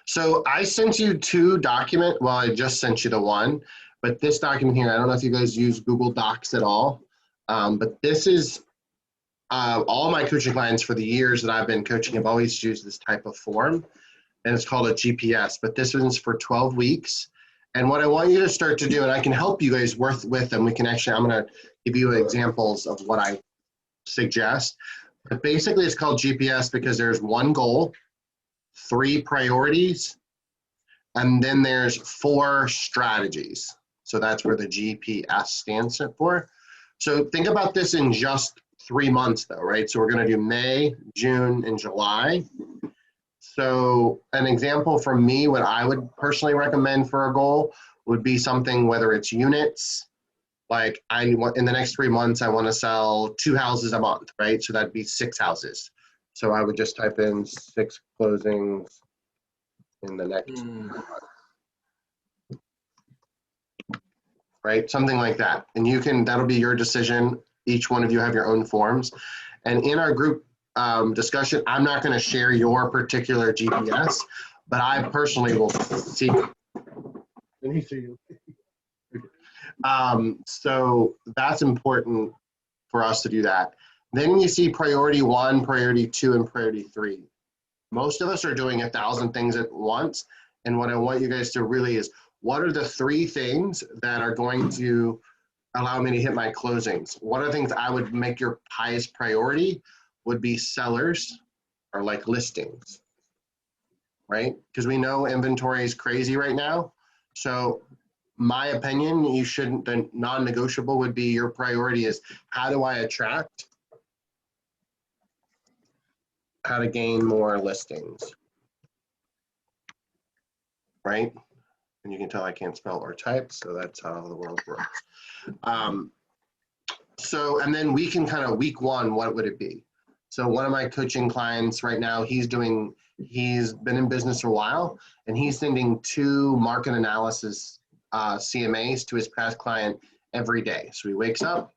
So I sent you two well, I just sent you the one, but this document here, I don't know if you guys use Google Docs at all, but this is all my coaching clients for the years that I've been coaching have always used this type of form, and it's called a GPS, but this one's for 12 weeks. And what I want you to start to do, and I can help you guys work with them, we can actually, I'm going to give you examples of what I suggest. But basically, it's called GPS because there's one goal, 3 priorities, and then there's 4 strategies. So that's where the GPS stands for. So think about this in just 3 months though, right? So we're going to do May, June, and July. So an example from me, what I would personally recommend for a goal would be something, whether it's units, like in the next 3 months, I want to sell 2 houses a month, right? So that'd be 6 houses. So I would just type in 6 closings in the next month. Right? Something like that. And you can, that'll be your decision. Each one of you have your own forms. And in our group discussion, I'm not going to share your particular GPS, but I personally will see. Let me see you. So that's important for us to do that. Then you see priority 1, priority 2, and priority 3. Most of us are doing 1,000 things at once. And what I want you guys to really is, what are the 3 things that are going to allow me to hit my closings? One of the things I would make your highest priority would be sellers or like listings, right? Because we know inventory is crazy right now. So my opinion, you shouldn't, the non-negotiable would be your priority is how do I attract, how to gain more listings, right? And you can tell I can't spell or type, so that's how the world works. And then we can kind of week 1, what would it be? So one of my coaching clients right now, he's been in business for a while, and he's sending 2 market analysis CMAs to his past client every day. So he wakes up,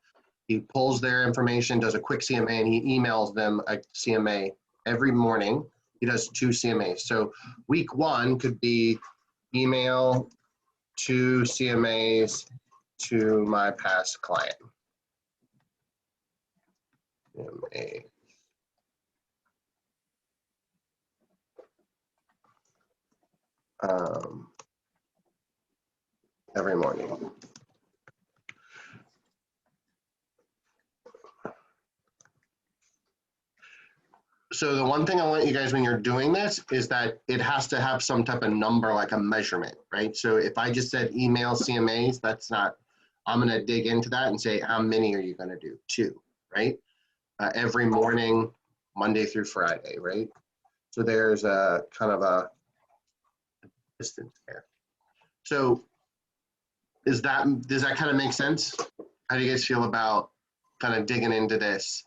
he pulls their information, does a quick CMA, and he emails them a CMA every morning. He does 2 CMAs. So week 1 could be email 2 CMAs to my past client. CMA. Every morning. So the one thing I want you guys, when you're doing this, is that it has to have some type of number, like a measurement, right? So if I just said email CMAs, that's not, I'm going to dig into that and say, how many are you going to do? 2, right? Every morning, Monday through Friday, right? So there's a kind of a distance there. So does that kind of make sense? How do you guys feel about kind of digging into this?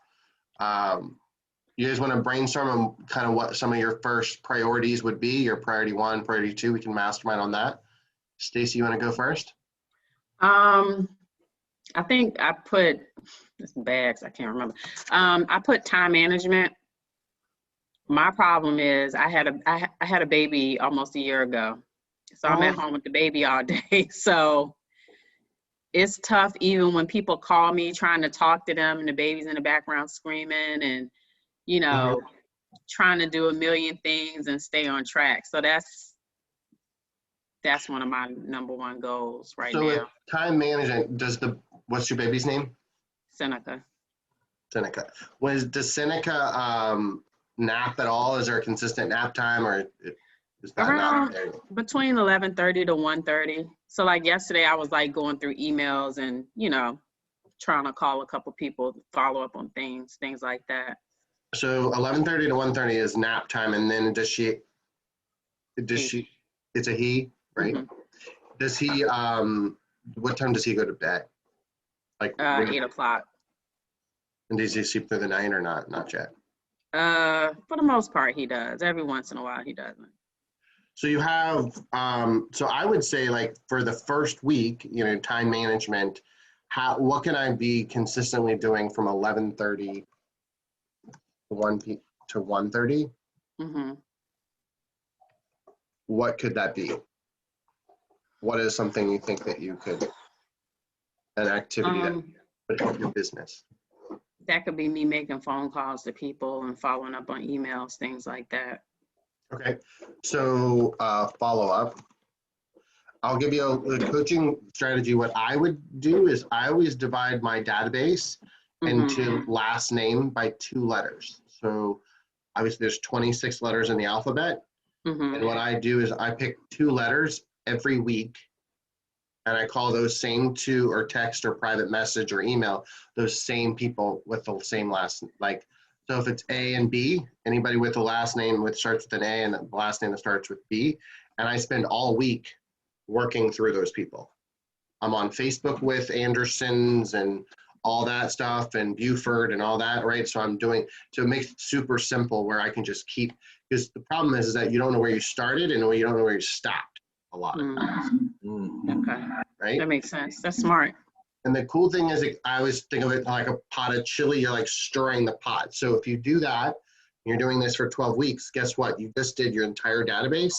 You guys want to brainstorm on kind of what some of your first priorities would be, your priority 1, priority 2, we can mastermind on that. Stacy, you want to go first? I think I put, this bags, I can't remember. I put time management. My problem is I had a baby almost a year ago. So I'm at home with the baby all day. So it's tough even when people call me trying to talk to them and the baby's in the background screaming and, you know, trying to do a million things and stay on track. So that's one of my number 1 goals right now. So time management, what's your baby's name? Seneca. Seneca. Does Seneca nap at all? Is there a consistent nap time, or is that around between 11:30 to 1:30? So like yesterday I was like going through emails and, you know, trying to call a couple people, follow up on things like that. So 11:30 to 1:30 is nap time, and then does she, it's a he, right? Mm-hmm. Does he, what time does he go to bed? Like 8 o'clock. And does he sleep through the night or not? Not yet. For the most part he does. Every once in a while he doesn't. So you have, so I would say, like, for the first week, you know, time management, what can I be consistently doing from 11:30 to 1:30? Mm-hmm. what could that be? What is something you think that you could, an activity that would help your business? That could be me making phone calls to people and following up on emails, things like that. Okay, so follow up. I'll give you a coaching strategy. What I would do is I always divide my database into last name by 2 letters. So obviously there's 26 letters in the alphabet. And what I do is I pick 2 letters every week, and I call those same 2, or text or private message or email those same people with the same last, like, so if it's A and B, anybody with the last name that starts with an A and the last name that starts with B, and I spend all week working through those people. I'm on Facebook with Andersons and all that stuff, and Buford and all that, right? So I'm doing, so it makes it super simple where I can just keep, because the problem is that you don't know where you started and you don't know where you stopped a lot of times. Okay, right? that makes sense. That's smart. And the cool thing is, I always think of it like a pot of chili. You're like stirring the pot. So if you do that, you're doing this for 12 weeks, guess what? You just did your entire database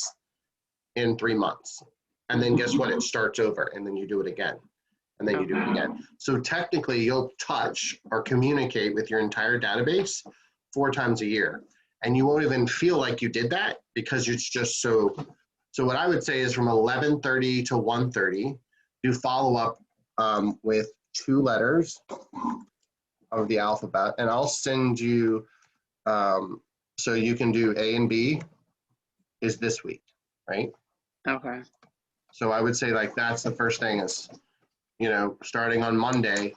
in 3 months. And then guess what? It starts over, and then you do it again. And then you do it again. So technically you'll touch or communicate with your entire database 4 times a year. And you won't even feel like you did that, because it's just so what I would say is from 11:30 to 1:30, do follow up with 2 letters of the alphabet. And I'll send you, so you can do A and B is this week, right? Okay. So I would say, like, that's the first thing is, starting on Monday,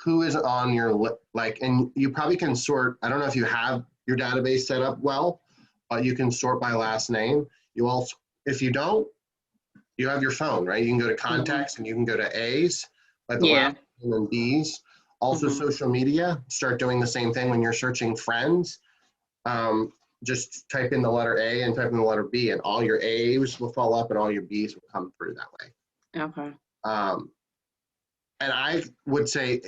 who is on your, like, and you probably can sort, I don't know if you have your database set up well, but you can sort by last name. You also, if you don't, you have your phone, right? You can go to contacts and you can go to A's, like the last name, and B's. Also social media, start doing the same thing when you're searching friends. Just type in the letter A and type in the letter B, and all your A's will fall up and all your B's will come through that way. Okay. And I would say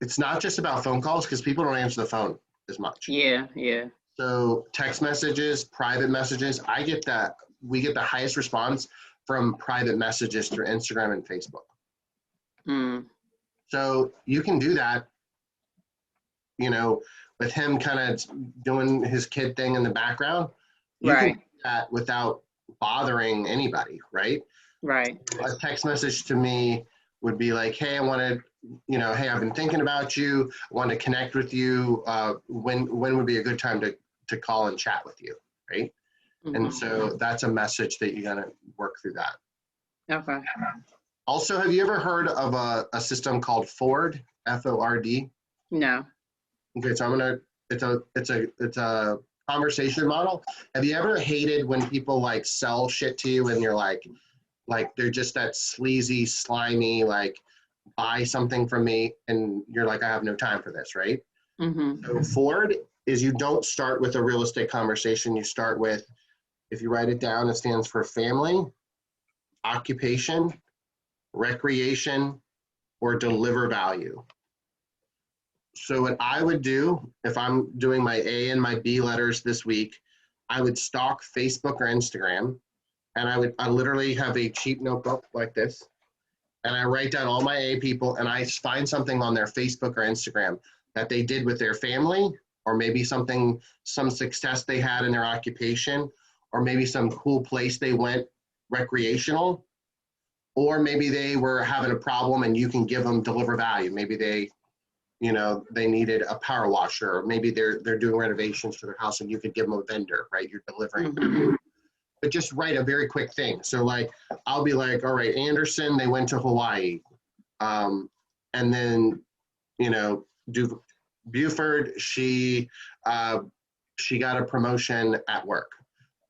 it's not just about phone calls, because people don't answer the phone as much. Yeah. So text messages, private messages, we get the highest response from private messages through Instagram and Facebook. So you can do that, with him kind of doing his kid thing in the background. You can do that without bothering anybody, right? Right. A text message to me would be like, hey, I wanted, hey, I've been thinking about you. I want to connect with you. When would be a good time to call and chat with you, right? And so that's a message that you got to work through that. Okay. Also, have you ever heard of a system called Ford, F-O-R-D? No. Okay, so it's a conversation model. Have you ever hated when people like sell shit to you and you're like they're just that sleazy, slimy, like, buy something from me, and you're like, I have no time for this, right? So Ford is, you don't start with a real estate conversation. You start with, if you write it down, it stands for family, occupation, recreation, or deliver value. So what I would do if I'm doing my A and my B letters this week, I would stalk Facebook or Instagram, and I literally have a cheap notebook like this, and I write down all my A people, and I find something on their Facebook or Instagram that they did with their family, or maybe some success they had in their occupation, or maybe some cool place they went recreational, or maybe they were having a problem and you can deliver value. Maybe they needed a power washer, or maybe they're doing renovations to their house and you could give them a vendor, right? You're delivering. But just write a very quick thing. So like, I'll be like, all right, Anderson, they went to Hawaii. And then, Buford, she got a promotion at work.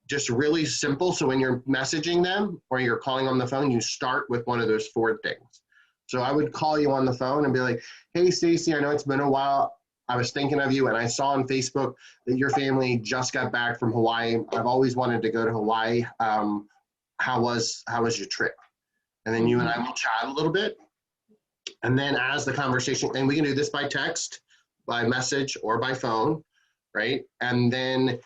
Just really simple. So when you're messaging them or you're calling on the phone, you start with one of those 4 things. So I would call you on the phone and be like, hey, Stacy, I know it's been a while. I was thinking of you, and I saw on Facebook that your family just got back from Hawaii. I've always wanted to go to Hawaii. How was your trip? And then you and I will chat a little bit. And then as the conversation, and we can do this by text, by message, or by phone, right? And then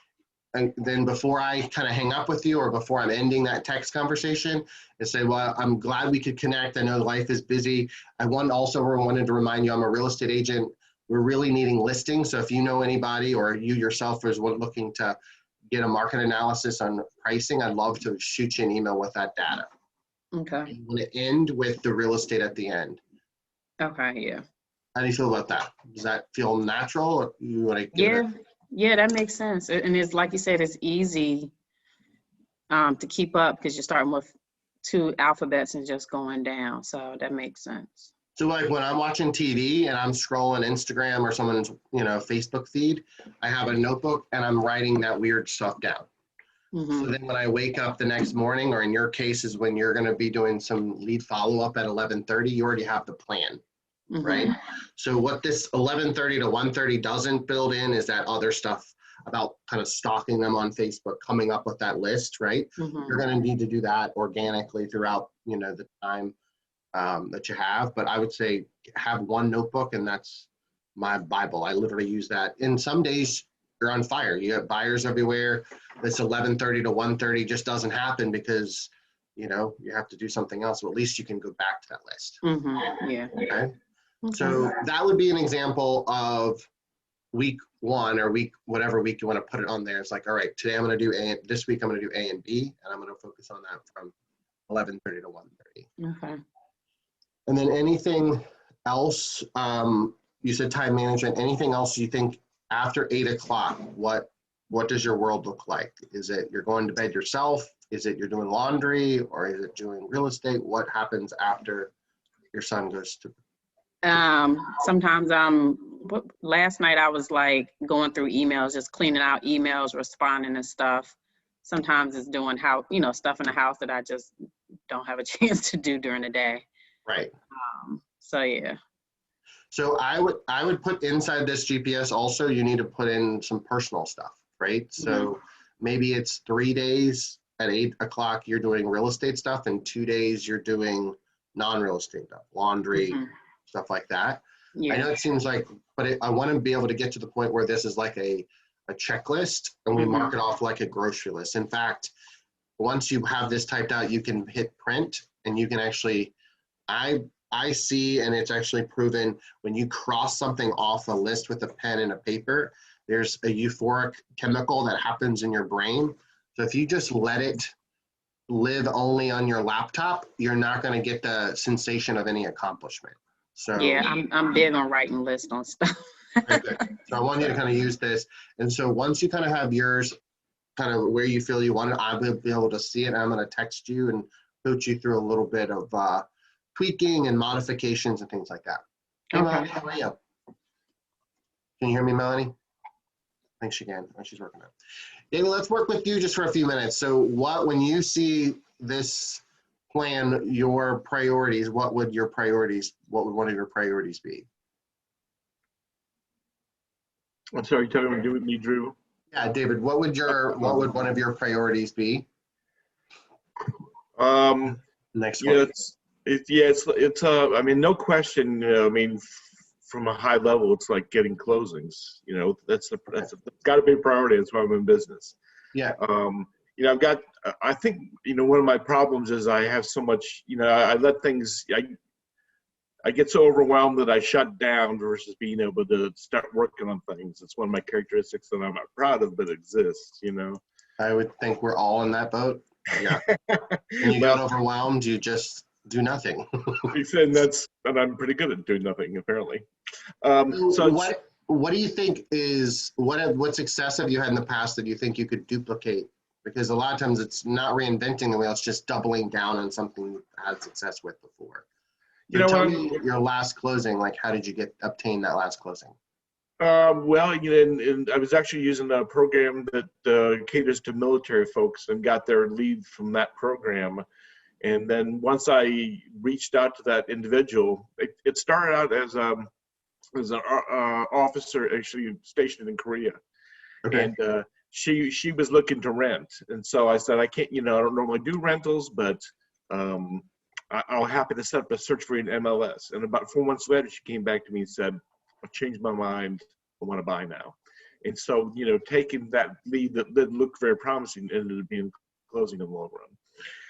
and then before I kind of hang up with you or before I'm ending that text conversation, is say, well, I'm glad we could connect. I know life is busy. I wanted to remind you, I'm a real estate agent. We're really needing listings. So if you know anybody or you yourself is looking to get a market analysis on pricing, I'd love to shoot you an email with that data. Okay. You want to end with the real estate at the end. Okay. Yeah. How do you feel about that? Does that feel natural, or you want to give Yeah. Yeah, that makes sense. And it's like you said, it's easy to keep up because you're starting with 2 alphabets and just going down. So that makes sense. So like when I'm watching TV and I'm scrolling Instagram or someone's, Facebook feed, I have a notebook and I'm writing that weird stuff down. So then when I wake up the next morning, or in your case is when you're going to be doing some lead follow-up at 11:30, you already have the plan, right? So what this 11:30 to 1:30 doesn't build in is that other stuff about kind of stalking them on Facebook, coming up with that list, right? You're going to need to do that organically throughout, the time that you have. But I would say have one notebook, and that's my Bible. I literally use that. In some days, you're on fire. You have buyers everywhere. This 11:30 to 1:30 just doesn't happen because, you have to do something else. Well, at least you can go back to that list. Yeah. Okay. So that would be an example of week 1 or whatever week you want to put it on there. It's like, all right, today I'm going to do this week I'm going to do A and B, and I'm going to focus on that from 11:30 to 1:30. Okay. And then anything else, you said time management, anything else you think after 8 o'clock, what does your world look like? Is it you're going to bed yourself? Is it you're doing laundry, or is it doing real estate? What happens after your son goes to? Sometimes last night I was like going through emails, just cleaning out emails, responding to stuff. Sometimes it's doing stuff in the house that I just don't have a chance to do during the day. Right. So yeah. So I would put inside this GPS also, you need to put in some personal stuff, right? So maybe it's 3 days at 8 o'clock, you're doing real estate stuff, and 2 days you're doing non-real estate stuff, laundry, stuff like that. Yeah. I know it seems like, but I want to be able to get to the point where this is like a checklist, and we mark it off like a grocery list. In fact, once you have this typed out, you can hit print, and you can actually, I see, and it's actually proven, when you cross something off a list with a pen and a paper, there's a euphoric chemical that happens in your brain. So if you just let it live only on your laptop, you're not going to get the sensation of any accomplishment. So yeah, I'm big on writing lists on stuff. Very good. So I want you to kind of use this. And so once you kind of have yours kind of where you feel you want it, I will be able to see it. And I'm going to text you and coach you through a little bit of tweaking and modifications and things like that. Hey, Okay. Melanie, how are you? Can you hear me, Melanie? I think she can. Oh, she's working on it. David, let's work with you just for a few minutes. So when you see this plan, your priorities, what would one of your priorities be? I'm sorry, you're talking about me, Drew? Yeah, David, what would one of your priorities be? Next one. It's I mean, no question. I mean, from a high level, it's like getting closings. That's got to be a priority. That's why I'm in business. Yeah. I think one of my problems is I have so much. I let things. I get so overwhelmed that I shut down versus being able to start working on things. It's one of my characteristics that I'm not proud of, but exists. I would think we're all in that boat. Yeah. When you get overwhelmed, you just do nothing. and I'm pretty good at doing nothing, apparently. So what do you think is what success have you had in the past that you think you could duplicate? Because a lot of times it's not reinventing the wheel; it's just doubling down on something you've had success with before. So tell me your last closing. Like, how did you obtain that last closing? Well, and I was actually using a program that caters to military folks and got their lead from that program. And then once I reached out to that individual, it started out as an officer actually stationed in Korea. Okay. And she was looking to rent. And so I said, I can't, I don't normally do rentals, but I'll happy to set up a search for an MLS. And about 4 months later, she came back to me and said, I've changed my mind. I want to buy now. And so, taking that lead that looked very promising ended up being closing in the long run.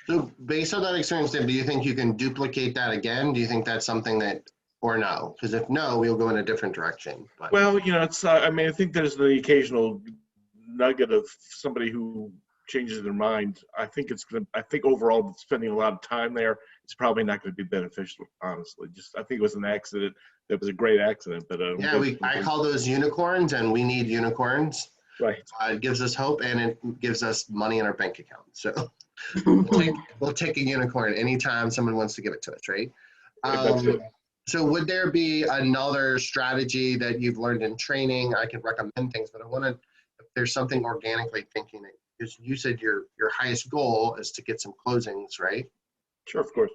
So based on that experience, Dave, do you think you can duplicate that again? Do you think that's something that, or no? Because if no, we'll go in a different direction. But. Well, it's, I think there's the occasional nugget of somebody who changes their mind. I think overall spending a lot of time there, it's probably not going to be beneficial, honestly. I think it was an accident. That was a great accident, but yeah, I call those unicorns, and we need unicorns. Right. It gives us hope, and it gives us money in our bank account. So we'll take a unicorn anytime someone wants to give it to us, right? So would there be another strategy that you've learned in training? I can recommend things, but I want to, if there's something organically thinking that, because you said your highest goal is to get some closings, right? Sure, of course.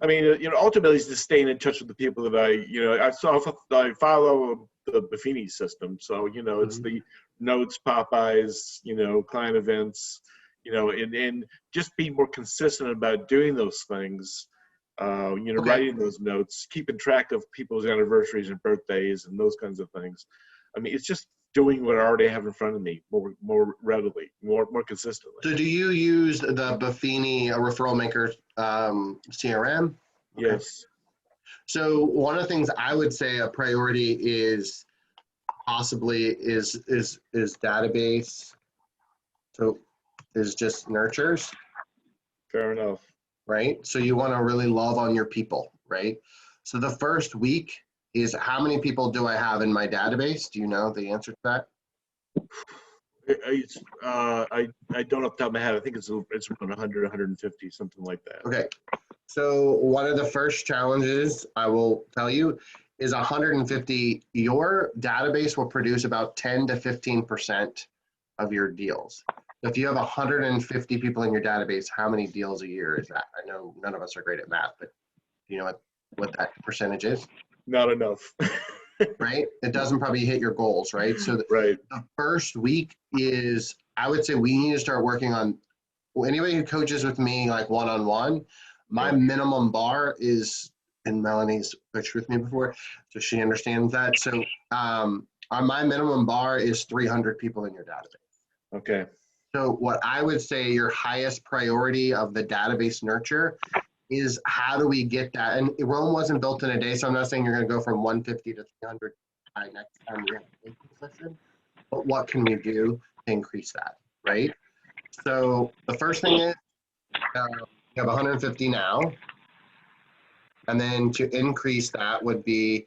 I mean, ultimately it's just staying in touch with the people that I follow the Buffini system. So, it's the notes, Popeyes, client events, and just be more consistent about doing those things. Okay. Writing those notes, keeping track of people's anniversaries and birthdays and those kinds of things. I mean, it's just doing what I already have in front of me more readily, more consistently. So do you use the Buffini Referral Maker CRM? Okay. Yes. So one of the things I would say a priority is possibly is database. So is just nurtures. Fair enough. Right? So you want to really love on your people, right? So the first week is how many people do I have in my database? Do you know the answer to that? I don't off the top of my head. I think it's around 100, 150, something like that. Okay. So one of the first challenges I will tell you is 150. Your database will produce about 10 to 15% of your deals. If you have 150 people in your database, how many deals a year is that? I know none of us are great at math, but do you know what that percentage is? Not enough. Right? It doesn't probably hit your goals, right? So the first week is, I would say we need to start working on, anybody who coaches with me like one-on-one, my minimum bar is, and Melanie's coached with me before, so she understands that. So my minimum bar is 300 people in your database. Okay. So what I would say your highest priority of the database nurture is how do we get that? And Rome wasn't built in a day, so I'm not saying you're going to go from 150 to 300 by next time we have a coaching session, but what can we do to increase that, right? So the first thing is you have 150 now, and then to increase that would be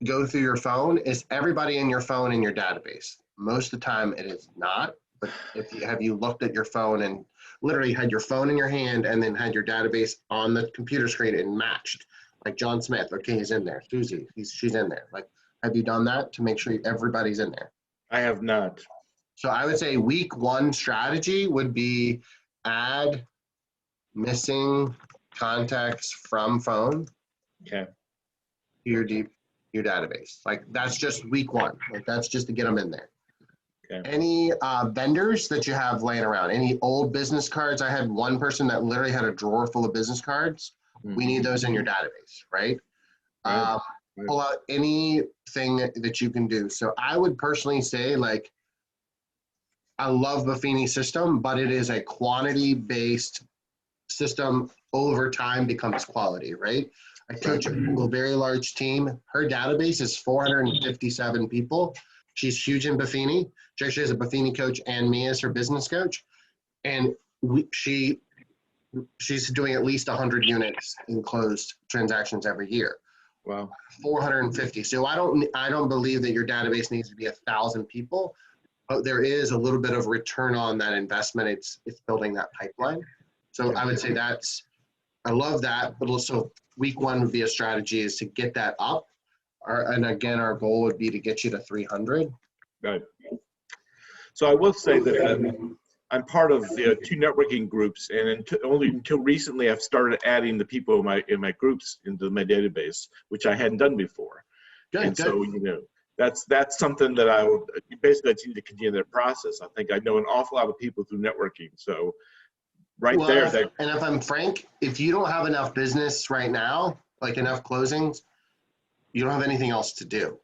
go through your phone. Is everybody in your phone in your database? Most of the time it is not, but have you looked at your phone and literally had your phone in your hand and then had your database on the computer screen and matched? Like John Smith, okay, he's in there. Susie, she's in there. Like, have you done that to make sure everybody's in there? I have not. So I would say week one strategy would be add missing contacts from phone. Okay. To your database. Like that's just week one. Like that's just to get them in there. Okay. Any vendors that you have laying around, any old business cards? I had one person that literally had a drawer full of business cards. Mm-hmm. We need those in your database, right? Pull out anything that you can do. So I would personally say, like, I love Buffini system, but it is a quantity-based system. Over time becomes quality, right? I coach a very large team. Her database is 457 people. She's huge in Buffini. She actually has a Buffini coach and me as her business coach. And she's doing at least 100 units in closed transactions every year. Wow. 450. So I don't believe that your database needs to be 1,000 people, but there is a little bit of return on that investment. It's building that pipeline. So I would say I love that, but also week one would be a strategy is to get that up. And again, our goal would be to get you to 300. Right. So I will say that I'm part of two networking groups, and only until recently I've started adding the people in my groups into my database, which I hadn't done before. Good. So that's something that I would basically need to continue that process. I think I know an awful lot of people through networking. So and if I'm frank, if you don't have enough business right now, like enough closings, you don't have anything else to do.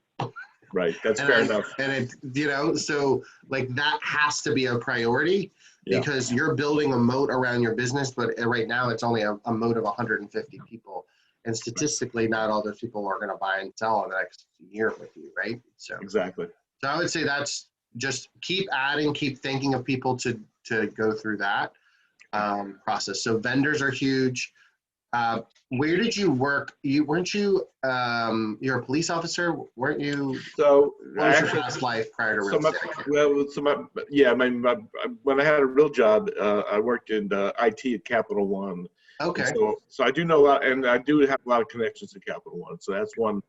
Right. That's And fair I, enough. and it, you know, so like that has to be a priority Yeah. because you're building a moat around your business, but right now it's only a moat of 150 people. And statistically, not all those people are going to buy and sell in the next year with you, right? So Exactly. I would say that's just keep adding, keep thinking of people to go through that process. So vendors are huge. Where did you work? Weren't you you're a police officer? Weren't you? So What was your actually, past life prior to real so my, estate? I can't well, so my, yeah, when I had a real job, I worked in IT at Capital One. And Okay. so I do know a lot, and I do have a lot of connections to Capital One. So that's one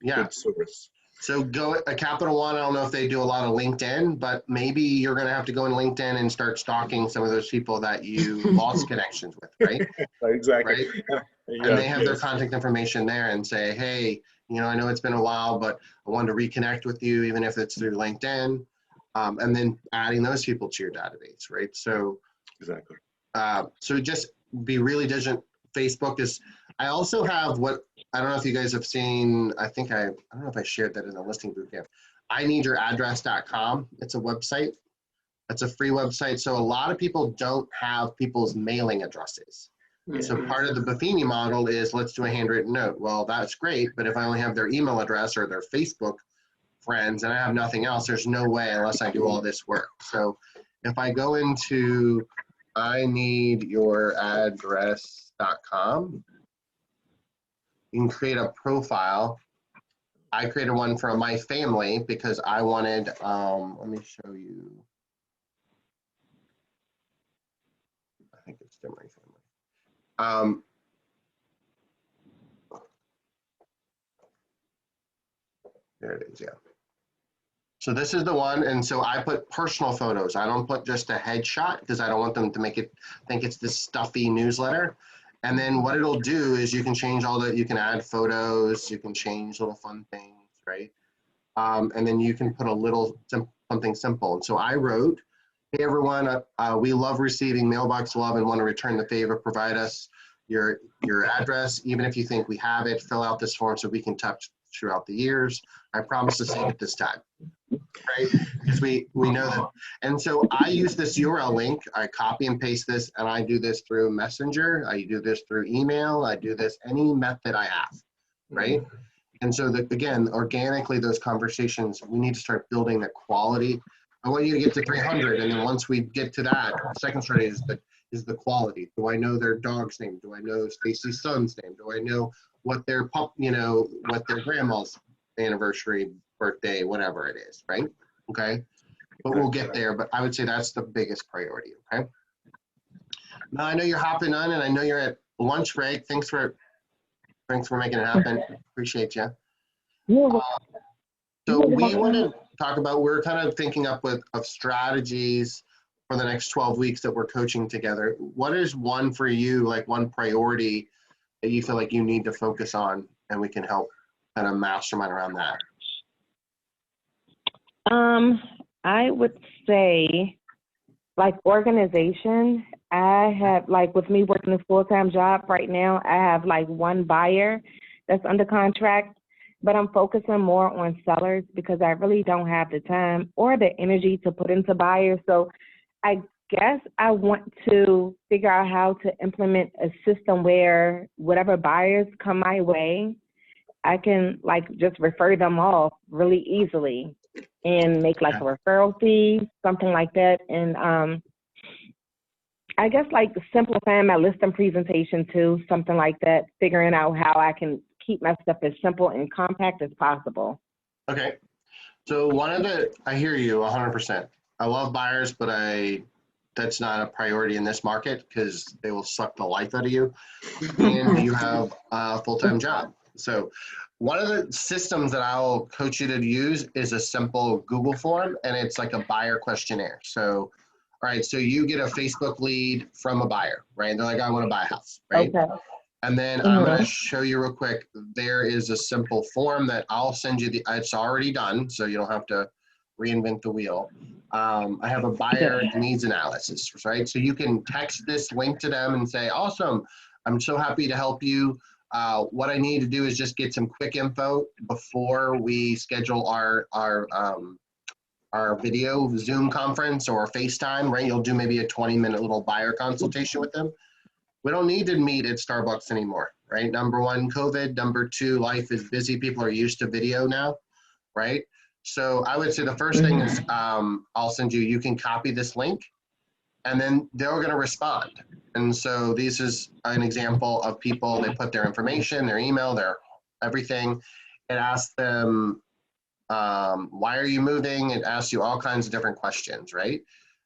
Yeah. good source. So go a Capital One. I don't know if they do a lot of LinkedIn, but maybe you're going to have to go in LinkedIn and start stalking some of those people that you lost connections with, right? Exactly. Right. Yeah, And they have their yes. contact information there and say, hey, you know, I know it's been a while, but I wanted to reconnect with you, even if it's through LinkedIn, and then adding those people to your database, right? So, Exactly. so just be really diligent. Facebook is. I also have what I don't know if you guys have seen. I don't know if I shared that in the listing boot camp. I need your address.com. It's a website. It's a free website. So a lot of people don't have people's mailing addresses. So part of the Buffini model is let's do a handwritten note. Well, that's great, but if I only have their email address or their Facebook friends and I have nothing else, there's no way unless I do all this work. So if I go into I need your address.com, you can create a profile. I created one for my family because I wanted, let me show you. I think it's still my family. There it is, yeah. So this is the one, and so I put personal photos. I don't put just a headshot because I don't want them to make it think it's this stuffy newsletter. And then what it'll do is you can change you can add photos, you can change little fun things, right? And then you can put a little something simple. And so I wrote, hey everyone, we love receiving mailbox love and want to return the favor. Provide us your address, even if you think we have it. Fill out this form so we can touch throughout the years. I promise to save it this time, right? Because we know that. And so I use this URL link. I copy and paste this, and I do this through Messenger. I do this through email. I do this any method I have, right? And so that, again, organically, those conversations, we need to start building the quality. I want you to get to 300, and then once we get to that, the second strategy is the quality. Do I know their dog's name? Do I know Stacy's son's name? Do I know what their what their grandma's anniversary, birthday, whatever it is, right? Okay, but we'll get there. But I would say that's the biggest priority. Okay. Now I know you're hopping on, and I know you're at lunch break. Thanks for making it happen. Appreciate you. So we want to talk about, we're kind of thinking up of strategies for the next 12 weeks that we're coaching together. What is one for you, like one priority that you feel like you need to focus on, and we can help kind of mastermind around that? I would say like organization. I have, like with me working a full-time job right now, I have like one buyer that's under contract, but I'm focusing more on sellers because I really don't have the time or the energy to put into buyers. So I guess I want to figure out how to implement a system where whatever buyers come my way, I can like just refer them off really easily and make like a referral fee, something like that. And I guess like simplifying my listing presentation too, something like that, figuring out how I can keep my stuff as simple and compact as possible. Okay. So I hear you 100%. I love buyers, but that's not a priority in this market because they will suck the life out of you and you have a full-time job. So one of the systems that I'll coach you to use is a simple Google form, and it's like a buyer questionnaire. So, all right, so you get a Facebook lead from a buyer, right? They're like, I want to buy a house, right? Okay. And then I'm going to show you real quick. There is a simple form that I'll send you. It's already done, so you don't have to reinvent the wheel. I have a buyer needs analysis, right? So you can text this link to them and say, awesome, I'm so happy to help you. what I need to do is just get some quick info before we schedule our video Zoom conference or FaceTime, right? You'll do maybe a 20-minute little buyer consultation with them. We don't need to meet at Starbucks anymore, right? Number one, COVID. Number two, life is busy. People are used to video now, right? So I would say the first thing is I'll send you, you can copy this link and then they're going to respond. And so this is an example of people, they put their information, their email, their everything. It asks them, why are you moving? It asks you all kinds of different questions, right?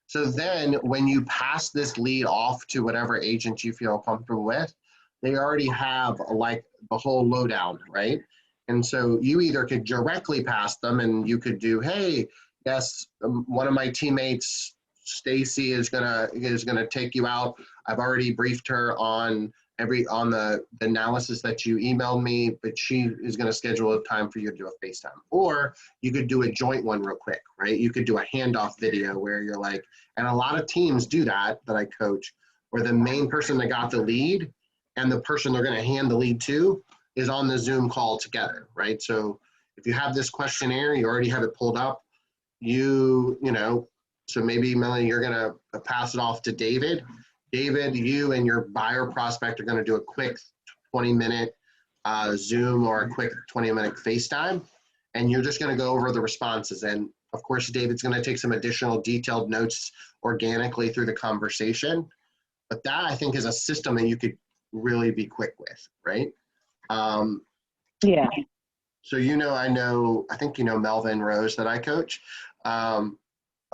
So then when you pass this lead off to whatever agent you feel comfortable with, they already have like the whole lowdown, right? And so you either could directly pass them and you could do, hey, yes, one of my teammates, Stacy, is gonna take you out. I've already briefed her on the analysis that you emailed me, but she is going to schedule a time for you to do a FaceTime. Or you could do a joint one real quick, right? You could do a handoff video where you're like, and a lot of teams do that I coach, where the main person that got the lead and the person they're going to hand the lead to is on the Zoom call together, right? So if you have this questionnaire, you already have it pulled up, so maybe Melanie, you're going to pass it off to David. David, you and your buyer prospect are going to do a quick 20-minute Zoom or a quick 20-minute FaceTime, and you're just going to go over the responses. And of course, David's going to take some additional detailed notes organically through the conversation. But that, I think, is a system that you could really be quick with, right? Yeah. So I think you know Melvin Rose that I coach.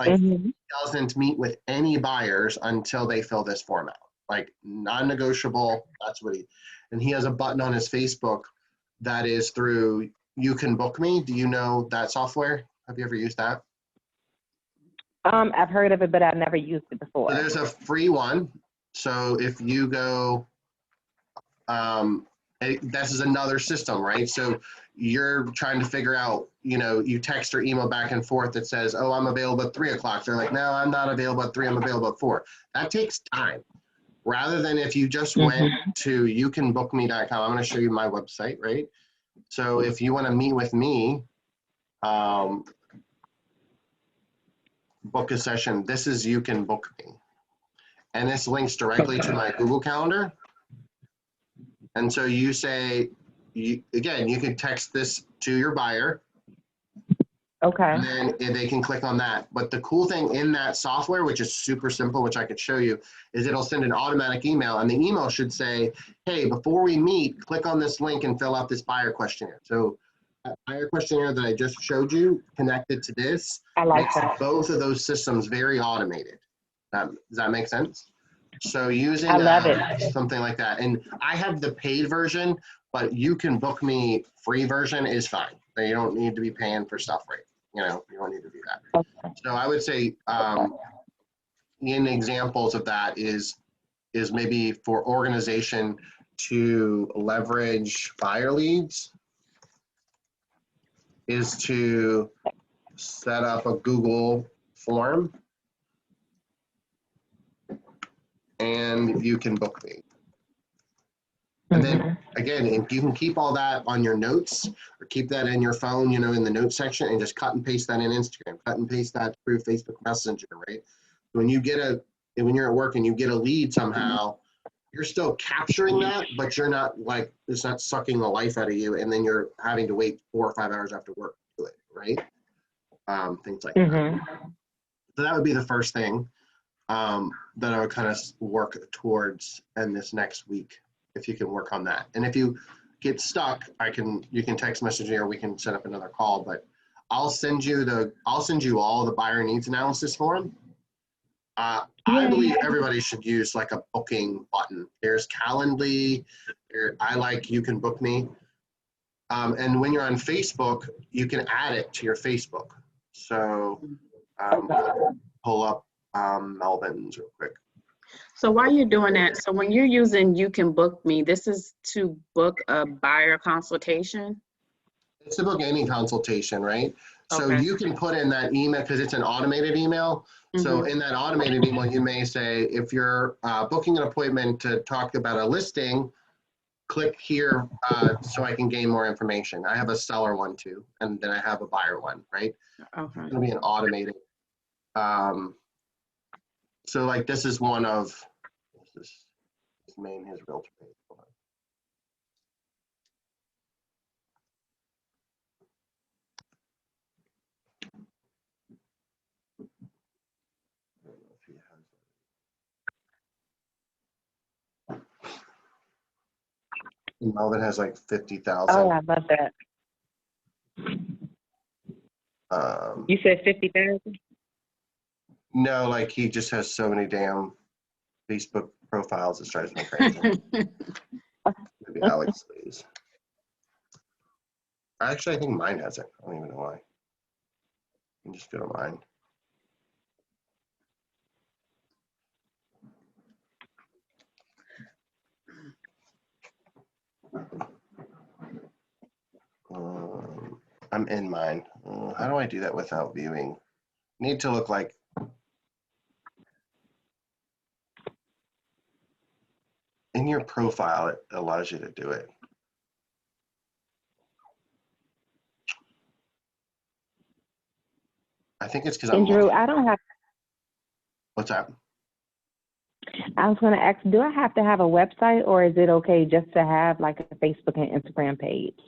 He doesn't meet with any buyers until they fill this form out. Like non-negotiable, that's what and he has a button on his Facebook that is through You Can Book Me. Do you know that software? Have you ever used that? I've heard of it, but I've never used it before. So there's a free one. So if you go, this is another system, right? So you're trying to figure out, you text or email back and forth that says, oh, I'm available at 3 o'clock. They're like, no, I'm not available at 3, I'm available at 4. That takes time. Rather than if you just went to youcanbookme.com, I'm going to show you my website, right? So if you want to meet with me, book a session, this is You Can Book Me. And this links directly to my Google Calendar. And so you say, again, you can text this to your buyer. Okay. And then they can click on that. But the cool thing in that software, which is super simple, which I could show you, is it'll send an automatic email. And the email should say, hey, before we meet, click on this link and fill out this buyer questionnaire. So that buyer questionnaire that I just showed you connected to this makes both of those systems very automated. Does that make sense? So using something like that. And I have the paid version, but You Can Book Me free version is fine. You don't need to be paying for stuff, right? You don't need to do that. Okay. So I would say in examples of that is maybe for organization to leverage buyer leads is to set up a Google form and You Can Book Me. And then again, if you can keep all that on your notes or keep that in your phone, in the notes section, and just cut and paste that in Instagram, cut and paste that through Facebook Messenger, right? When you're at work and you get a lead somehow, you're still capturing that, but you're not it's not sucking the life out of you. And then you're having to wait 4 or 5 hours after work to do it, right? Things like that. So that would be the first thing that I would kind of work towards in this next week, if you can work on that. And if you get stuck, you can text message me or we can set up another call, but I'll send you all the buyer needs analysis form. I believe everybody should use like a booking button. There's Calendly, I like You Can Book Me. And when you're on Facebook, you can add it to your Facebook. So pull up Melvin's real quick. So while you're doing that, so when you're using You Can Book Me, this is to book a buyer consultation? It's to book any consultation, right? So Okay. you can put in that email because it's an automated email. So in that automated email, you may say, if you're booking an appointment to talk about a listing, click here so I can gain more information. I have a seller one too, and then I have a buyer one, right? Okay. It's gonna be an automated. So like this is one of, this is main his realtor page. Hold on. I don't know if he has. Melvin has like 50,000. Oh, I love that. You said 50,000? No, like he just has so many damn Facebook profiles, it drives me crazy. Maybe Alex Lee's. Actually, I think mine has it. I don't even know why. You can just go to mine. I'm in mine. How do I do that without viewing? Need to look like. In your profile, it allows you to do it. I think it's because I'm. Andrew, I don't have. What's that? I was going to ask, do I have to have a website, or is it okay just to have like a Facebook and Instagram page?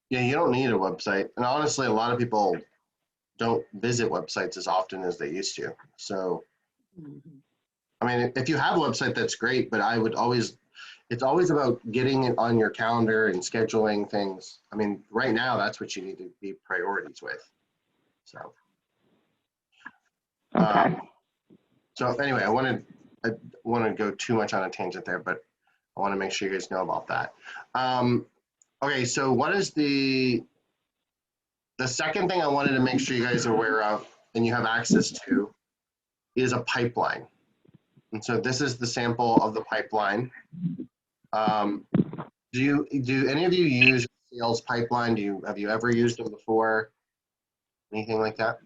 Yeah, you don't need a website. And honestly, a lot of people don't visit websites as often as they used to. So, I mean, if you have a website, that's great, but I would always, it's always about getting it on your calendar and scheduling things. I mean, right now, that's what you need to be priorities with. So, Okay. So anyway, I want to go too much on a tangent there, but I want to make sure you guys know about that. Okay, so what is the second thing I wanted to make sure you guys are aware of and you have access to is a pipeline. And so this is the sample of the pipeline. Do any of you use sales pipeline? Have you ever used them before? Anything like that?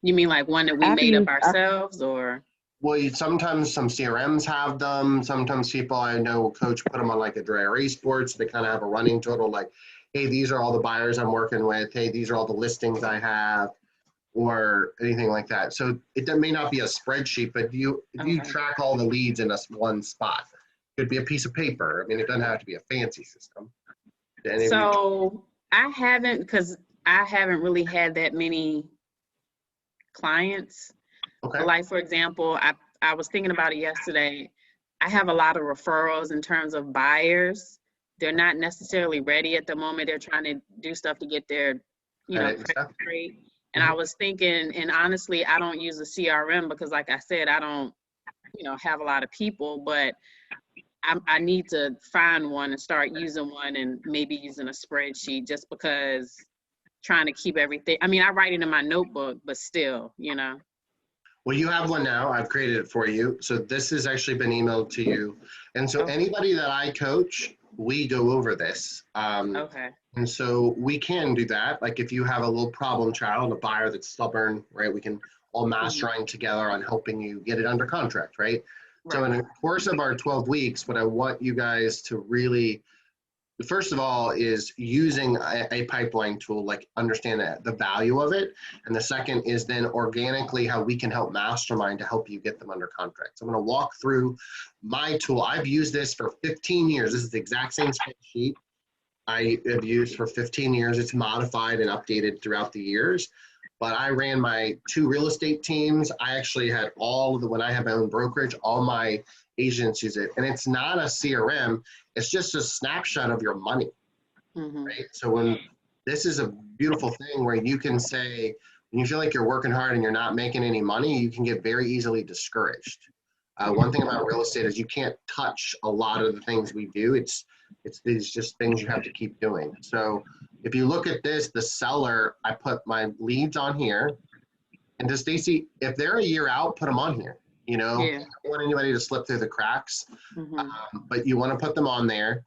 You mean like one that we made up ourselves, or? Well, sometimes some CRMs have them. Sometimes people I know will coach put them on like a dry erase board, so they kind of have a running total like, hey, these are all the buyers I'm working with. Hey, these are all the listings I have, or anything like that. So it may not be a spreadsheet, but you track all the leads in one spot. It could be a piece of paper. I mean, it doesn't have to be a fancy system. So I haven't, because I haven't really had that many clients. Okay. Like, for example, I was thinking about it yesterday. I have a lot of referrals in terms of buyers. They're not necessarily ready at the moment. They're trying to do stuff to get their, credit straight. And I was thinking, and honestly, I don't use a CRM because, like I said, I don't, have a lot of people, but I need to find one and start using one, and maybe using a spreadsheet, just because trying to keep everything. I mean, I write it in my notebook, but still, Well, you have one now. I've created it for you. So this has actually been emailed to you. And so anybody that I coach, we go over this. Okay. And so we can do that. Like if you have a little problem child, a buyer that's stubborn, right? We can all mastermind together on helping you get it under contract, right? So in the course of our 12 weeks, what I want you guys to really, first of all, is using a pipeline tool, like understand the value of it. And the second is then organically how we can help mastermind to help you get them under contract. So I'm going to walk through my tool. I've used this for 15 years. This is the exact same spreadsheet I have used for 15 years. It's modified and updated throughout the years. But I ran my 2 real estate teams. I actually had when I have my own brokerage, all my agents use it. And it's not a CRM. It's just a snapshot of your money, right? So this is a beautiful thing where you can say, when you feel like you're working hard and you're not making any money, you can get very easily discouraged. One thing about real estate is you can't touch a lot of the things we do. It's these just things you have to keep doing. So if you look at this, the seller, I put my leads on here. And to Stacy, if they're a year out, put them on here. You don't want anybody to slip through the cracks, but you want to put them on there.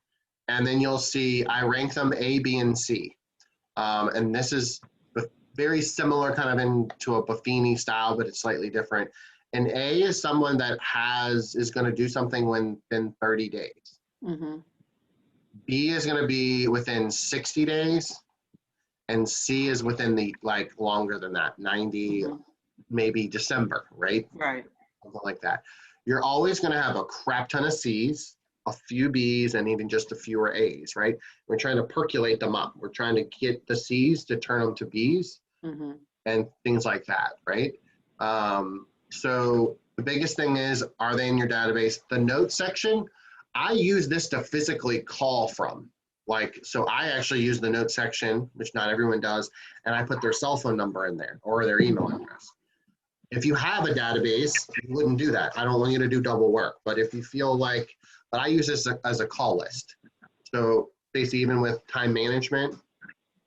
And then you'll see I rank them A, B, and C. And this is very similar kind of into a Buffini style, but it's slightly different. And A is someone that is going to do something within 30 days. B is going to be within 60 days, and C is within the like longer than that, 90, maybe December, right? Right. Something like that. You're always going to have a crap ton of C's, a few B's, and even just a fewer A's, right? We're trying to percolate them up. We're trying to get the C's to turn them to B's Mm-hmm. and things like that, right? So the biggest thing is, are they in your database? The notes section, I use this to physically call from. Like, so I actually use the note section, which not everyone does, and I put their cell phone number in there or their email address. If you have a database, you wouldn't do that. I don't want you to do double work, but if you feel like, but I use this as a call list. So basically, even with time management,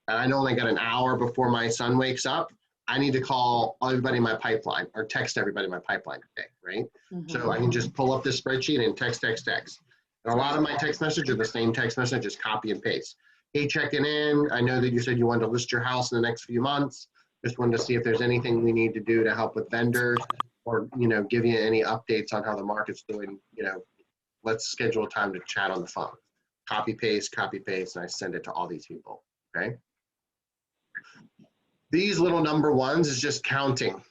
and I know I got an hour before my son wakes up, I need to call everybody in my pipeline or text everybody in my pipeline today, right? Mm-hmm. So I can just pull up this spreadsheet and text. And a lot of my text messages are the same text message, just copy and paste. Hey, checking in. I know that you said you wanted to list your house in the next few months. Just wanted to see if there's anything we need to do to help with vendors or, give you any updates on how the market's doing. Let's schedule a time to chat on the phone. Copy, paste, and I send it to all these people, okay? These little number ones is just counting.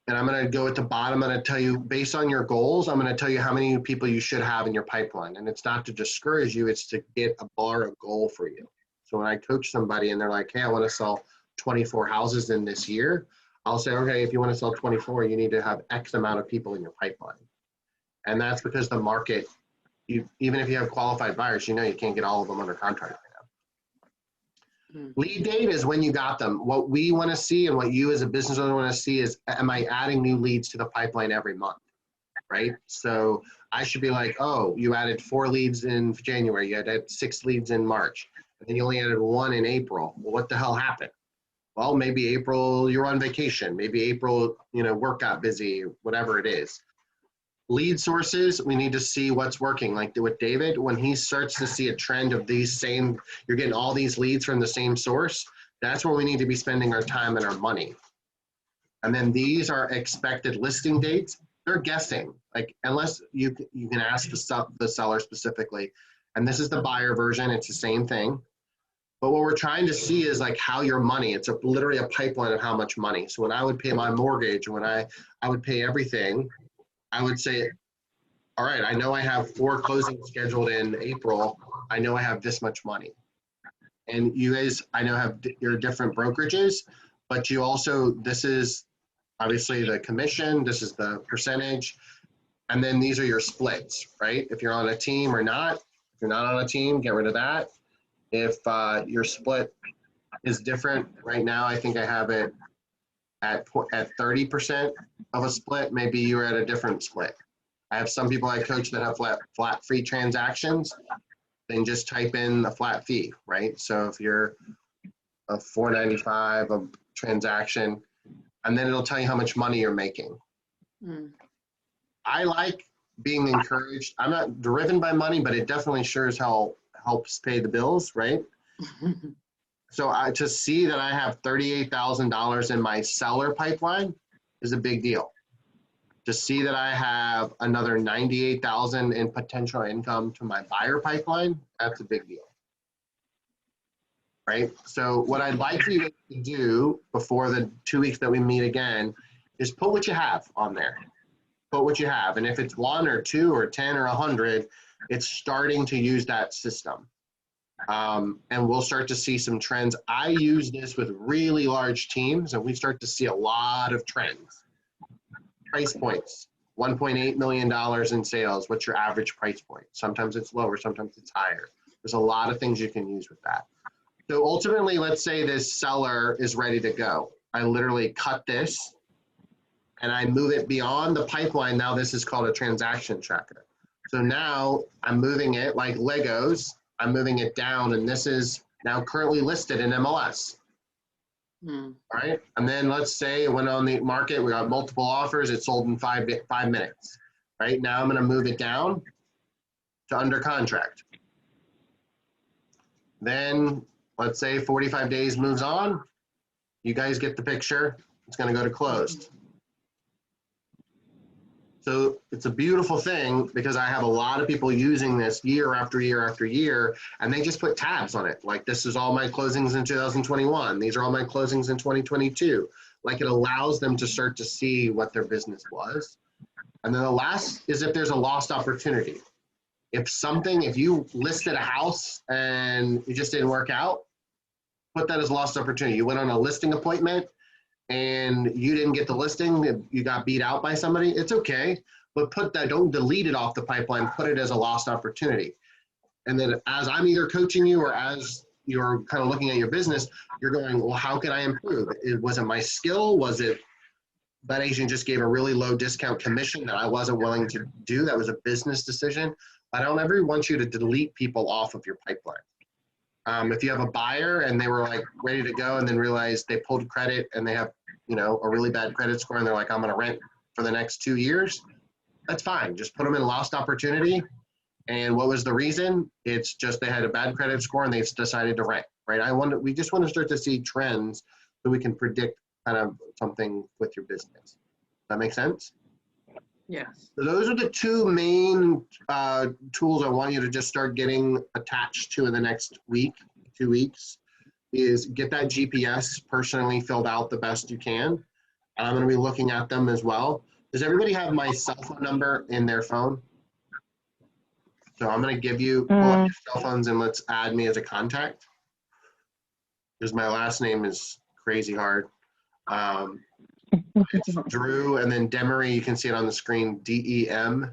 And I'm going to go at the bottom. I'm going to tell you, based on your goals, I'm going to tell you how many people you should have in your pipeline. And it's not to discourage you, it's to get a bar, a goal for you. So when I coach somebody and they're like, hey, I want to sell 24 houses in this year, I'll say, okay, if you want to sell 24, you need to have X amount of people in your pipeline. And that's because the market, even if you have qualified buyers, you can't get all of them under contract. Lead date is when you got them. What we want to see and what you as a business owner want to see is, am I adding new leads to the pipeline every month, right? So I should be like, oh, you added 4 leads in January, you added 6 leads in March, and then you only added 1 in April. Well, what the hell happened? Well, maybe April you're on vacation. Maybe April, work got busy, whatever it is. Lead sources, we need to see what's working. Like with David, when he starts to see a trend of these same, you're getting all these leads from the same source, that's where we need to be spending our time and our money. And then these are expected listing dates. They're guessing, like unless you can ask the seller specifically. And this is the buyer version, it's the same thing. But what we're trying to see is like how your money, it's literally a pipeline of how much money. So when I would pay my mortgage, when I would pay everything, I would say, all right, I know I have 4 closings scheduled in April. I know I have this much money. And you guys, I know have your different brokerages, but you also, this is obviously the commission, this is the percentage, and then these are your splits, right? If you're on a team or not. If you're not on a team, get rid of that. If your split is different, right now I think I have it at 30% of a split. Maybe you're at a different split. I have some people I coach that have flat fee transactions, then just type in the flat fee, right? So if you're a $4.95 a transaction, and then it'll tell you how much money you're making. I like being encouraged. I'm not driven by money, but it definitely sure as hell helps pay the bills, right? So to see that I have $38,000 in my seller pipeline is a big deal. To see that I have another $98,000 in potential income to my buyer pipeline, that's a big deal, right? So what I'd like for you to do before the 2 weeks that we meet again is put what you have on there. Put what you have. And if it's 1 or 2 or 10 or 100, it's starting to use that system. And we'll start to see some trends. I use this with really large teams, and we start to see a lot of trends. Price points, $1.8 million in sales. What's your average price point? Sometimes it's lower, sometimes it's higher. There's a lot of things you can use with that. So ultimately, let's say this seller is ready to go. I literally cut this and I move it beyond the pipeline. Now this is called a transaction tracker. So now I'm moving it like Legos. I'm moving it down, and this is now currently listed in MLS. All right, and then let's say it went on the market, we got multiple offers, it sold in 5 minutes. Right, now I'm gonna move it down to under contract. Then let's say 45 days moves on, you guys get the picture, it's gonna go to closed. So it's a beautiful thing because I have a lot of people using this year after year after year, and they just put tabs on it. Like, this is all my closings in 2021. These are all my closings in 2022. Like, it allows them to start to see what their business was. And then the last is if there's a lost opportunity. If you listed a house and it just didn't work out, put that as a lost opportunity. You went on a listing appointment and you didn't get the listing, you got beat out by somebody, it's okay, but put that, don't delete it off the pipeline, put it as a lost opportunity. And then as I'm either coaching you or as you're kind of looking at your business, you're going, well, how can I improve? Was it my skill? Was it that agent just gave a really low discount commission that I wasn't willing to do? That was a business decision. I don't ever want you to delete people off of your pipeline. If you have a buyer and they were like ready to go and then realized they pulled credit and they have, a really bad credit score and they're like, I'm going to rent for the next 2 years, that's fine. Just put them in lost opportunity. And what was the reason? It's just they had a bad credit score and they decided to rent, right? We just want to start to see trends so we can predict kind of something with your business. That make sense? Yes. So those are the two main tools I want you to just start getting attached to in the next week, 2 weeks, is get that GPS personally filled out the best you can. I'm going to be looking at them as well. Does everybody have my cell phone number in their phone? So I'm going to give you pull up your cell phones and let's add me as a contact. Because my last name is crazy hard. It's Drew, and then Demaree, you can see it on the screen, Demaree.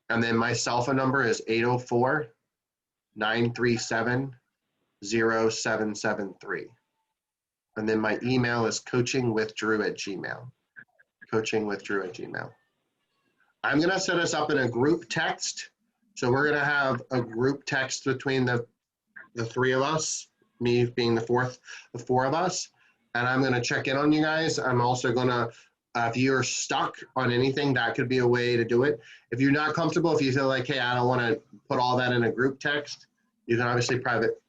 And then my cell phone number is 804-937-0773. And then my email is coachingwithdrew@gmail. Coachingwithdrew@gmail. I'm going to set us up in a group text. So we're going to have a group text between the three of us, me being the four of us. And I'm going to check in on you guys. I'm also going to, if you're stuck on anything, that could be a way to do it. If you're not comfortable, if you feel like, hey, I don't want to put all that in a group text, you can obviously private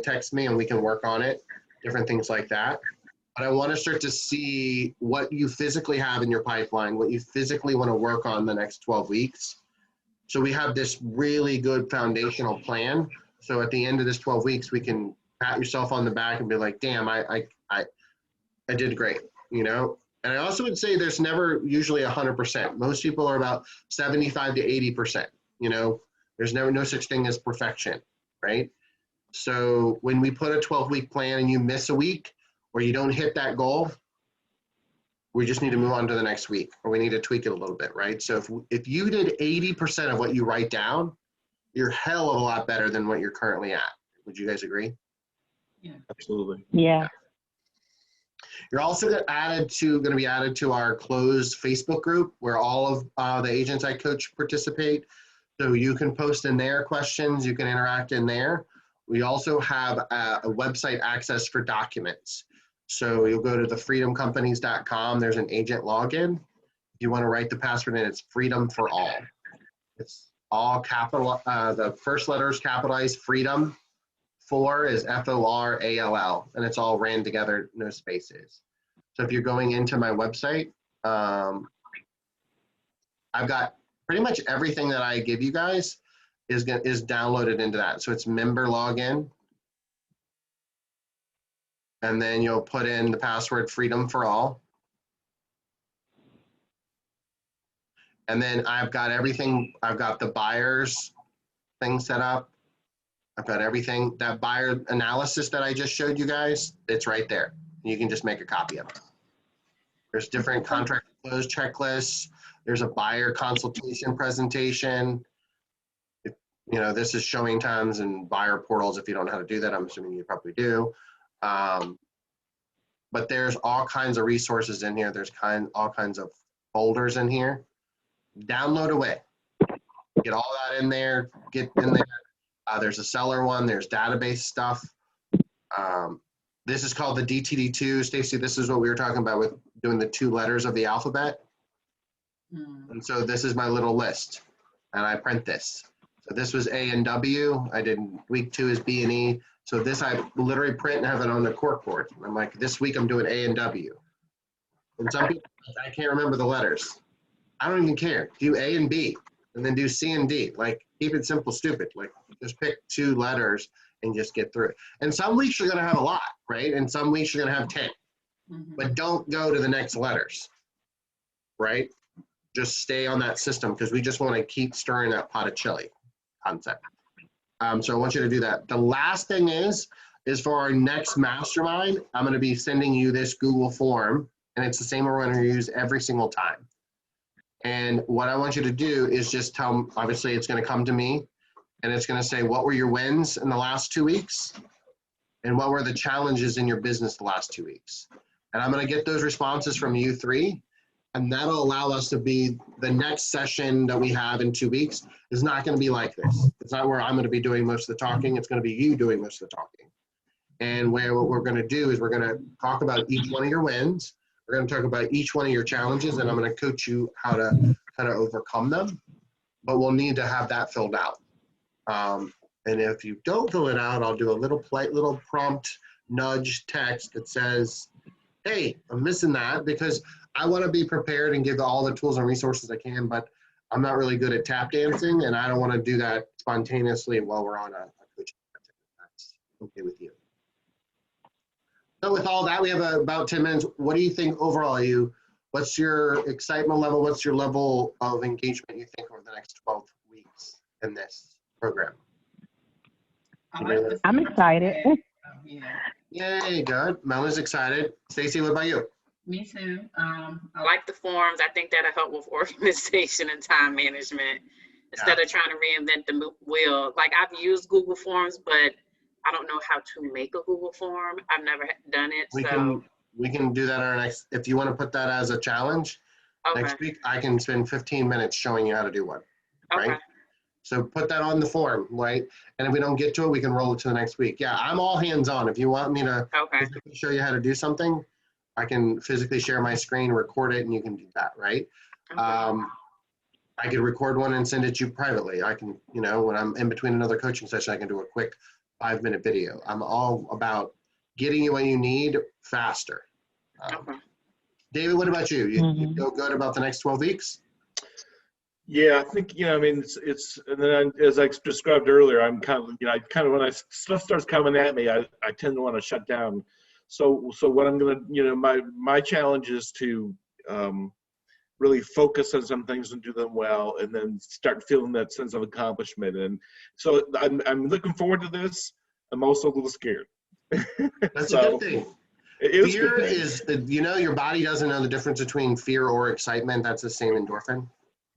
text me and we can work on it, different things like that. But I want to start to see what you physically have in your pipeline, what you physically want to work on the next 12 weeks. So we have this really good foundational plan. So at the end of this 12 weeks, we can pat yourself on the back and be like, damn, I did great, And I also would say there's never usually 100%. Most people are about 75 to 80%, There's never no such thing as perfection, right? So when we put a 12-week plan and you miss a week or you don't hit that goal, we just need to move on to the next week, or we need to tweak it a little bit, right? So if you did 80% of what you write down, you're hell of a lot better than what you're currently at. Would you guys agree? Yeah. Absolutely. Yeah. You're also going to be added to our closed Facebook group where all of the agents I coach participate. So you can post in there questions, you can interact in there. We also have a website access for documents. So you'll go to thefreedomcompanies.com. There's an agent login. If you want to write the password in, it's freedom for all. It's all capital. The first letter is capitalized. Freedom. 4 is FORALL, and it's all ran together, no spaces. So if you're going into my website, I've got pretty much everything that I give you guys is downloaded into that. So it's member login. And then you'll put in the password freedom for all. And then I've got everything. I've got the buyers thing set up. I've got everything. That buyer analysis that I just showed you guys, it's right there. You can just make a copy of it. There's different contract close checklists. There's a buyer consultation presentation. This is showing times and buyer portals. If you don't know how to do that, I'm assuming you probably do. But there's all kinds of resources in here. There's all kinds of folders in here. Download away. Get all that in there. Get in there. There's a seller one. There's database stuff. This is called the DTD2. Stacy, this is what we were talking about with doing the 2 letters of the alphabet. And so this is my little list. And I print this. So this was A and W. I did week 2 is B and E. So this I literally print and have it on the cork board. I'm like, this week I'm doing A and W. And some people, I can't remember the letters. I don't even care. Do A and B, and then do C and D. Like, keep it simple, stupid. Like, just pick 2 letters and just get through it. And some weeks you're going to have a lot, right? And some weeks you're going to have 10. But don't go to the next letters, right? Just stay on that system because we just want to keep stirring that pot of chili concept. So I want you to do that. The last thing is for our next mastermind, I'm going to be sending you this Google form, and it's the same we're going to use every single time. And what I want you to do is just tell, obviously it's going to come to me, and it's going to say, what were your wins in the last 2 weeks? And what were the challenges in your business the last 2 weeks? And I'm going to get those responses from you 3, and that'll allow us to be, the next session that we have in 2 weeks is not going to be like this. It's not where I'm going to be doing most of the talking. It's going to be you doing most of the talking. And what we're going to do is we're going to talk about each one of your wins. We're going to talk about each one of your challenges, and I'm going to coach you how to kind of overcome them. But we'll need to have that filled out. And if you don't fill it out, I'll do a little prompt nudge text that says, hey, I'm missing that, because I want to be prepared and give all the tools and resources I can, but I'm not really good at tap dancing, and I don't want to do that spontaneously while we're on a coaching session. That's okay with you. So with all that, we have about 10 minutes. What do you think overall? What's your excitement level? What's your level of engagement you think over the next 12 weeks in this program? I'm excited. Yay, good. Melanie's excited. Stacey, what about you? Me too. I like the forms. I think that'll help with organization and time management instead of trying to reinvent the wheel. Like, I've used Google Forms, but I don't know how to make a Google form. I've never done it. We can do that on our next, if you want to put that as a challenge, next week, I can spend 15 minutes showing you how to do one, right? Okay. So put that on the form, right? And if we don't get to it, we can roll it to the next week. Yeah, I'm all hands-on. If you want me to physically show you how to do something, I can physically share my screen, record it, and you can do that, right? Okay. I could record one and send it to you privately. I can, when I'm in between another coaching session, I can do a quick 5-minute video. I'm all about getting you what you need faster. Okay. David, what about you? You feel good about the next 12 weeks? Yeah, I think, it's, and then as I described earlier, I'm kind of, when stuff starts coming at me, I tend to want to shut down. So what I'm going to, my challenge is to really focus on some things and do them well, and then start feeling that sense of accomplishment. And so I'm looking forward to this. I'm also a little scared. That's a good thing. Fear is, your body doesn't know the difference between fear or excitement. That's the same endorphin,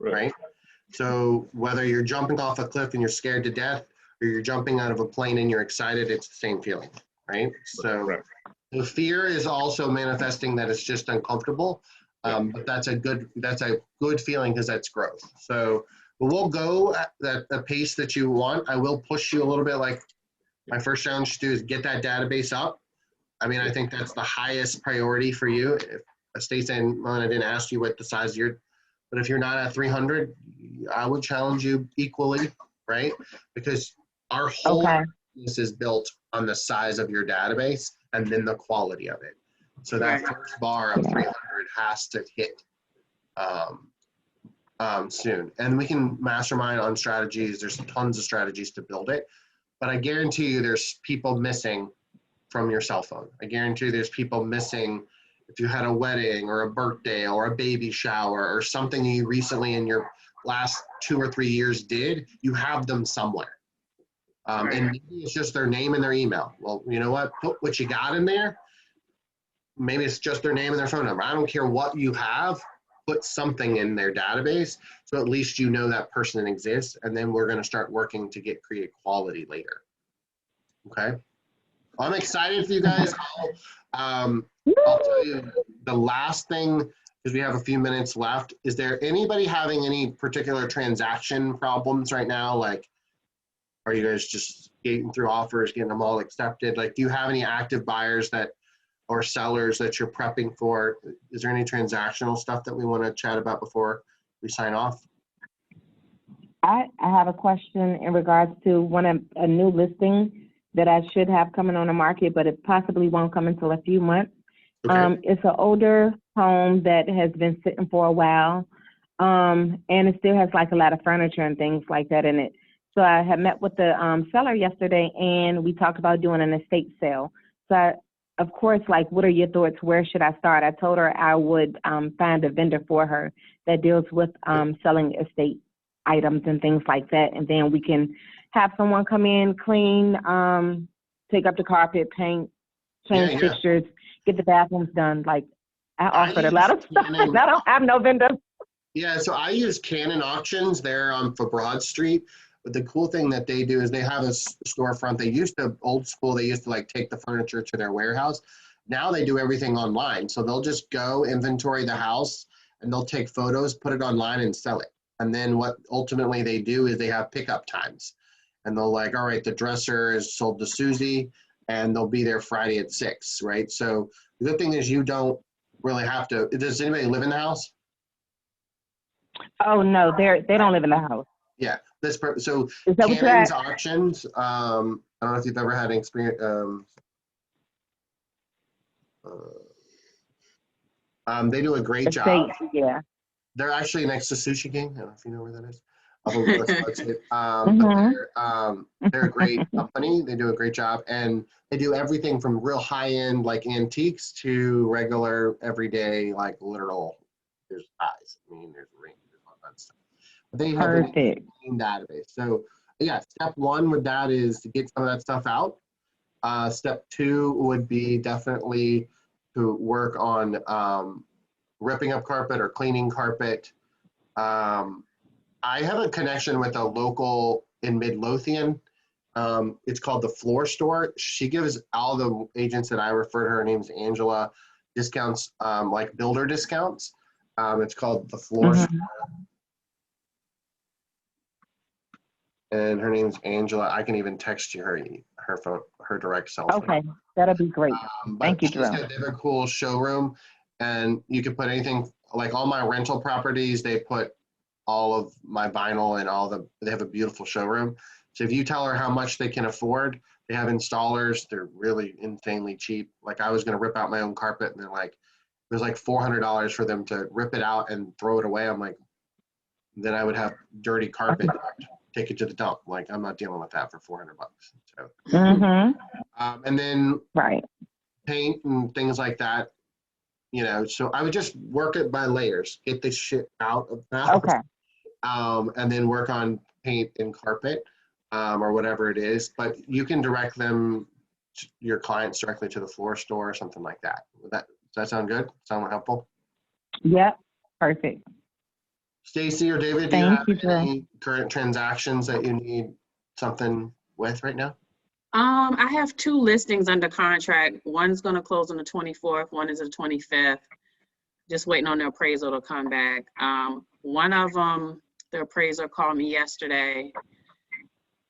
right? So whether you're jumping off a cliff and you're scared to death, or you're jumping out of a plane and you're excited, it's the same feeling, right? So the fear is also manifesting that it's just uncomfortable, but that's a good feeling because that's growth. So we'll go at the pace that you want. I will push you a little bit. Like, my first challenge to do is get that database up. I mean, I think that's the highest priority for you. If Stacey and Mona didn't ask you what the size of your, but if you're not at 300, I would challenge you equally, right? Because our whole business is built on the size of your database and then the quality of it. So that first bar of 300 has to hit soon. And we can mastermind on strategies. There's tons of strategies to build it. But I guarantee you there's people missing from your cell phone. I guarantee you there's people missing if you had a wedding or a birthday or a baby shower or something you recently in your last 2 or 3 years did, you have them somewhere. And maybe it's just their name and their email. Well, you know what? Put what you got in there. Maybe it's just their name and their phone number. I don't care what you have. Put something in their database so at least you know that person exists, and then we're going to start working to create quality later. Okay? Well, I'm excited for you guys. I'll tell you the last thing, because we have a few minutes left. Is there anybody having any particular transaction problems right now? Like, are you guys just getting through offers, getting them all accepted? Like, do you have any active buyers or sellers that you're prepping for? Is there any transactional stuff that we want to chat about before we sign off? I have a question in regards to a new listing that I should have coming on the market, but it possibly won't come until a few months. Okay. It's an older home that has been sitting for a while, and it still has like a lot of furniture and things like that in it. So I had met with the seller yesterday, and we talked about doing an estate sale. So of course, like, what are your thoughts? Where should I start? I told her I would find a vendor for her that deals with selling estate items and things like that, and then we can have someone come in, clean, take up the carpet, paint, change Yeah. fixtures, get the bathrooms done. Like, I I offered a lot of use stuff, Canon. and I don't have no vendor. Yeah, so I use Canon Auctions there for Broad Street. But the cool thing that they do is they have a storefront. They used to, old school, they used to like take the furniture to their warehouse. Now they do everything online. So they'll just go inventory the house and they'll take photos, put it online and sell it. And then what ultimately they do is they have pickup times. And they'll like, all right, the dresser is sold to Susie and they'll be there Friday at 6, right? So the good thing is you don't really have to, does anybody live in the house? Oh no, they don't live in the house. Yeah, so Is that what you're Cannon's at? Auctions, I don't know if you've ever had an experience, they do a great job. Estate, yeah. They're actually next to Sushi King. I don't know if you know where that is. Up on West Hudson. But they're a great company. They do a great job, and they do everything from real high end like antiques to regular everyday like literal. There's eyes. I mean, there's rings. There's all that stuff. But they have an Perfect. insane database. So yeah, step one with that is to get some of that stuff out. Step two would be definitely to work on ripping up carpet or cleaning carpet. I have a connection with a local in Midlothian. It's called the Floor Store. She gives all the agents that I refer to, her name's Angela, discounts, like builder discounts. It's called the Floor Store. And her name's Angela. I can even text you her phone, her direct cell phone. Okay, that'll be great. Thank you, She's Drew. got, they have a cool showroom, and you can put anything, like all my rental properties, they put all of my vinyl and they have a beautiful showroom. So if you tell her how much they can afford, they have installers. They're really insanely cheap. Like I was going to rip out my own carpet, and they're like, it was like $400 for them to rip it out and throw it away. I'm like, then I would have dirty carpet. Take it to the dump. Like I'm not dealing with that for $400. So, and then Right. paint and things like that, you know. So I would just work it by layers, get this shit out of that. Okay. And then work on paint and carpet, or whatever it is. But you can direct them, your clients directly to the Floor Store or something like that. Does that sound good? Sound helpful? Yep. Perfect. Stacy or David, do you Thank have you, Drew. any current transactions that you need something with right now? I have 2 listings under contract. One's gonna close on the 24th, one is the 25th. Just waiting on the appraisal to come back. One of them, the appraiser called me yesterday.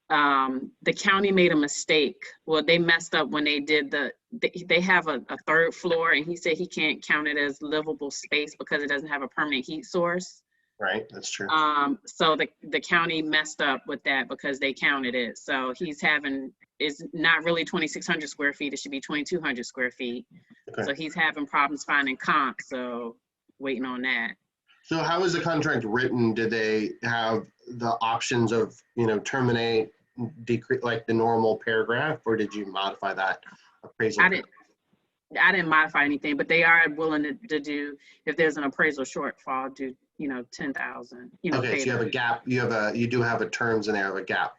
The county made a mistake. Well, they messed up when they did they have a 3rd floor, and he said he can't count it as livable space because it doesn't have a permanent heat source. Right, that's true. So the county messed up with that because they counted it. So it's not really 2,600 square feet. It should be 2,200 square feet. Okay. So he's having problems finding comps. So waiting on that. So how is the contract written? Did they have the options of, terminate, decrease, like the normal paragraph, or did you modify that appraisal? I didn't modify anything, but they are willing to do, if there's an appraisal shortfall, do, 10,000, Okay, so you have a gap, you do have a terms in there of a gap.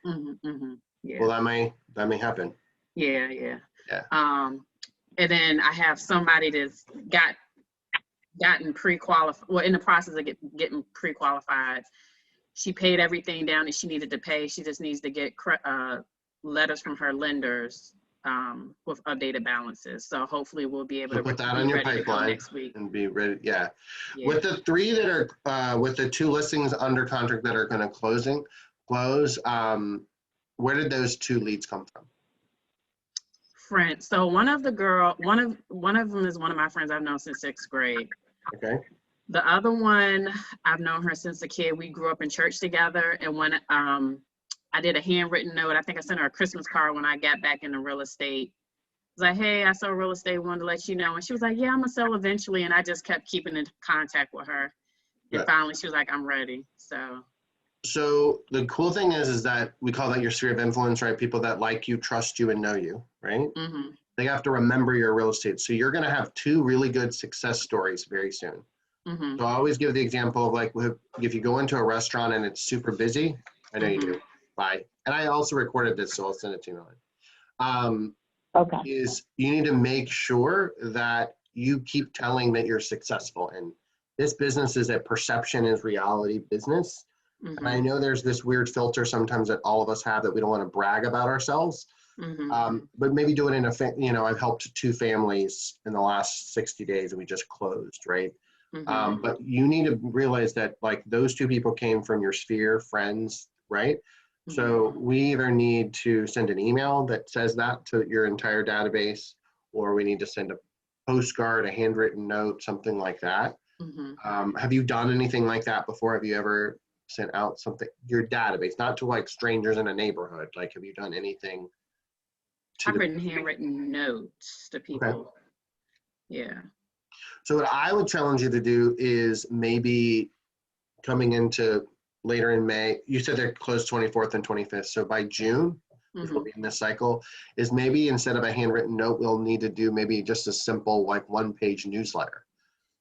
Yeah. Well, that may happen. Yeah. Yeah. And then I have somebody that's gotten pre-qualified, well, in the process of getting pre-qualified. She paid everything down that she needed to pay. She just needs to get letters from her lenders with updated balances. So hopefully we'll be able to put that on your pipeline next week and be ready. Yeah. With the 3 that are with the 2 listings under contract that are going to close, where did those 2 leads come from? Friends. So one of them is one of my friends I've known since 6th grade. Okay. The other one, I've known her since a kid. We grew up in church together. And when I did a handwritten note, I think I sent her a Christmas card when I got back into real estate. like, hey, I saw real estate, wanted to let you know. And she was like, yeah, I'm gonna sell eventually. And I just kept keeping in contact with her. And Good. finally she was like, I'm ready. So the cool thing is that we call that your sphere of influence, right? People that like you, trust you, and know you, right? Mm-hmm. They have to remember your real estate. So you're going to have 2 really good success stories very soon. Mm-hmm. So I always give the example of like, if you go into a restaurant and it's super busy, I know you do, bye. And I also recorded this, so I'll send it to you. Okay. Is you need to make sure that you keep telling that you're successful. And this business is a perception is reality business. Mm-hmm. And I know there's this weird filter sometimes that all of us have that we don't want to brag about ourselves. Mm-hmm. But maybe do it in I've helped 2 families in the last 60 days and we just closed, right? Mm-hmm. But you need to realize that like those 2 people came from your sphere, friends, right? So we either need to send an email that says that to your entire database, or we need to send a postcard, a handwritten note, something like that. Mm-hmm. Have you done anything like that before? Have you ever sent out something, your database, not to like strangers in a neighborhood? Like, have you done anything to I've written handwritten notes to people. Okay. Yeah. So what I would challenge you to do is maybe coming into later in May, you said they're closed 24th and 25th. So by June, which will be in this cycle, is maybe instead of a handwritten note, we'll need to do maybe just a simple like 1-page newsletter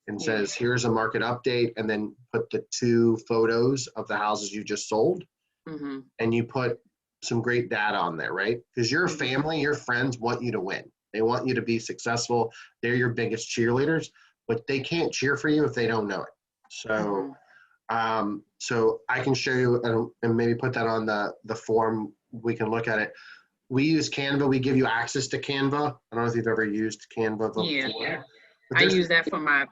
and says, here's a market update, and then put the 2 photos of the houses you just sold. Mm-hmm. And you put some great data on there, right? Because your family, your friends want you to win. They want you to be successful. They're your biggest cheerleaders, but they can't cheer for you if they don't know it. So, so I can show you and maybe put that on the form. We can look at it. We use Canva. We give you access to Canva. I don't know if you've ever used Canva before. Yeah. I use that for my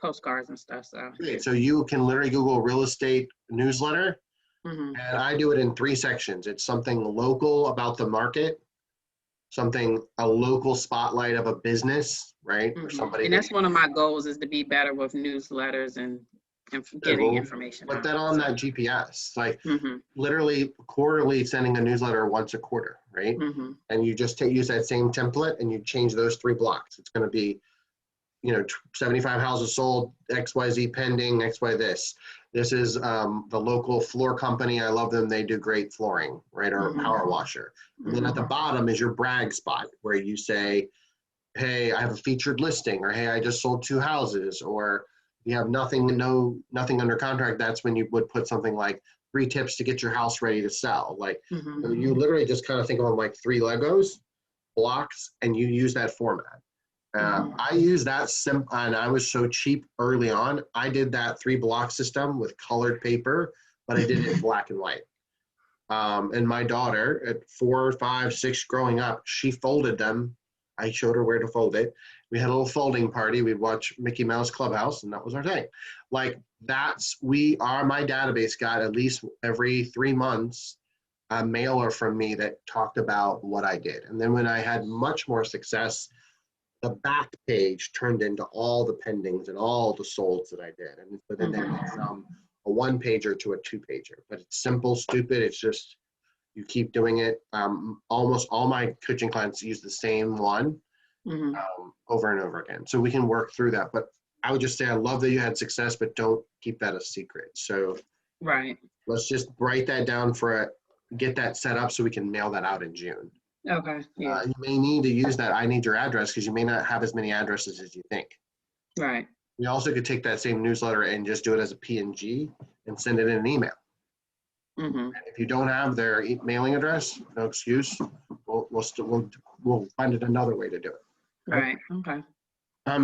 postcards and stuff. So great. So you can literally Google real estate newsletter. Mm-hmm. And I do it in 3 sections. It's something local about the market, a local spotlight of a business, right? Or somebody. And that's one of my goals, is to be better with newsletters and getting information Put out. that on that GPS, like literally quarterly sending a newsletter once a quarter, right? And you just use that same template and you change those 3 blocks. It's going to be, 75 houses sold, XYZ pending, XY this. This is the local floor company. I love them. They do great flooring, right? Or power washer. And then at the bottom is your brag spot where you say, hey, I have a featured listing, or hey, I just sold 2 houses, or you have nothing under contract. That's when you would put something like 3 tips to get your house ready to sell. Like so you literally just kind of think of them like 3 Legos blocks, and you use that format. I use that and I was so cheap early on. I did that 3 block system with colored paper, but I did it in black and white. And my daughter at 4, 5, 6 growing up, she folded them. I showed her where to fold it. We had a little folding party. We'd watch Mickey Mouse Clubhouse, and that was our thing. Like my database got at least every 3 months a mailer from me that talked about what I did. And then when I had much more success, the back page turned into all the pendings and all the solds that I did. And so then that went from a 1-pager to a 2-pager. But it's simple, stupid. It's just, you keep doing it. Almost all my coaching clients use the same one over and over again. So we can work through that. But I would just say, I love that you had success, but don't keep that a secret. So let's just write that down get that set up so we can mail that out in June. Okay. Yeah. You may need to use that I need your address, because you may not have as many addresses as you think. Right. We also could take that same newsletter and just do it as a PNG and send it in an email. If you don't have their mailing address, no excuse. We'll find it another way to do it. Right. Okay. A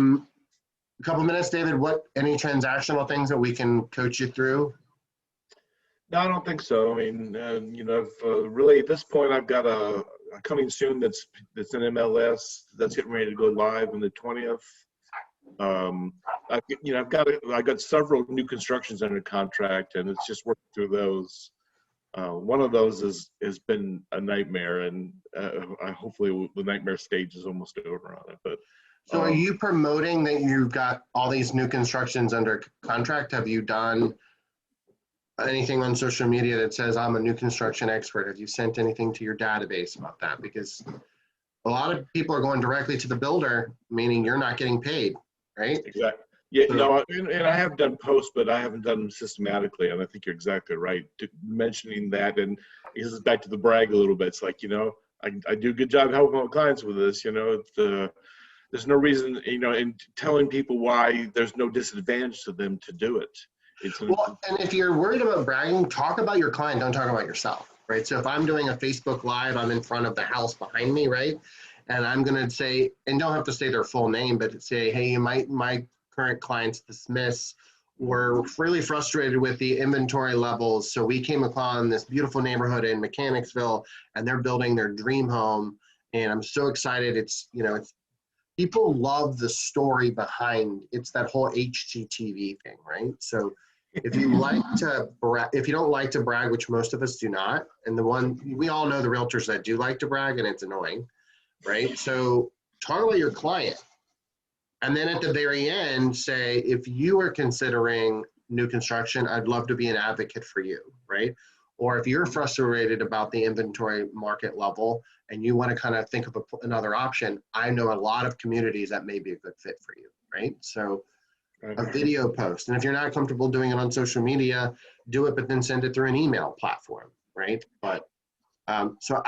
couple minutes, David. Any transactional things that we can coach you through? No, I don't think so. I mean, really at this point, I've got a coming soon that's in MLS that's getting ready to go live on the 20th. I've got several new constructions under contract, and it's just working through those. One of those has been a nightmare, and hopefully the nightmare stage is almost over on it. But so, are you promoting that you've got all these new constructions under contract? Have you done anything on social media that says I'm a new construction expert? Have you sent anything to your database about that? Because a lot of people are going directly to the builder, meaning you're not getting paid, right? Exactly. Yeah, So- no, and I have done posts, but I haven't done them systematically, and I think you're exactly right mentioning that. And this is back to the brag a little bit. It's like, I do a good job helping my clients with this. There's no reason, and telling people why there's no disadvantage to them to do it. Well, and if you're worried about bragging, talk about your client, don't talk about yourself, right? So if I'm doing a Facebook Live, I'm in front of the house behind me, right? And I'm gonna say, and don't have to say their full name, but say, hey, my current clients, the Smiths, were really frustrated with the inventory levels. So we came upon this beautiful neighborhood in Mechanicsville, and they're building their dream home. And I'm so excited. It's people love the story behind. It's that whole HGTV thing, right? So if you if you don't like to brag, which most of us do not, and we all know the realtors that do like to brag, and it's annoying, right? So talk about your client. And then at the very end, say, if you are considering new construction, I'd love to be an advocate for you, right? Or if you're frustrated about the inventory market level and you want to kind of think of another option, I know a lot of communities that may be a good fit for you, right? So a video post. And if you're not comfortable doing it on social media, do it, but then send it through an email platform, right? But so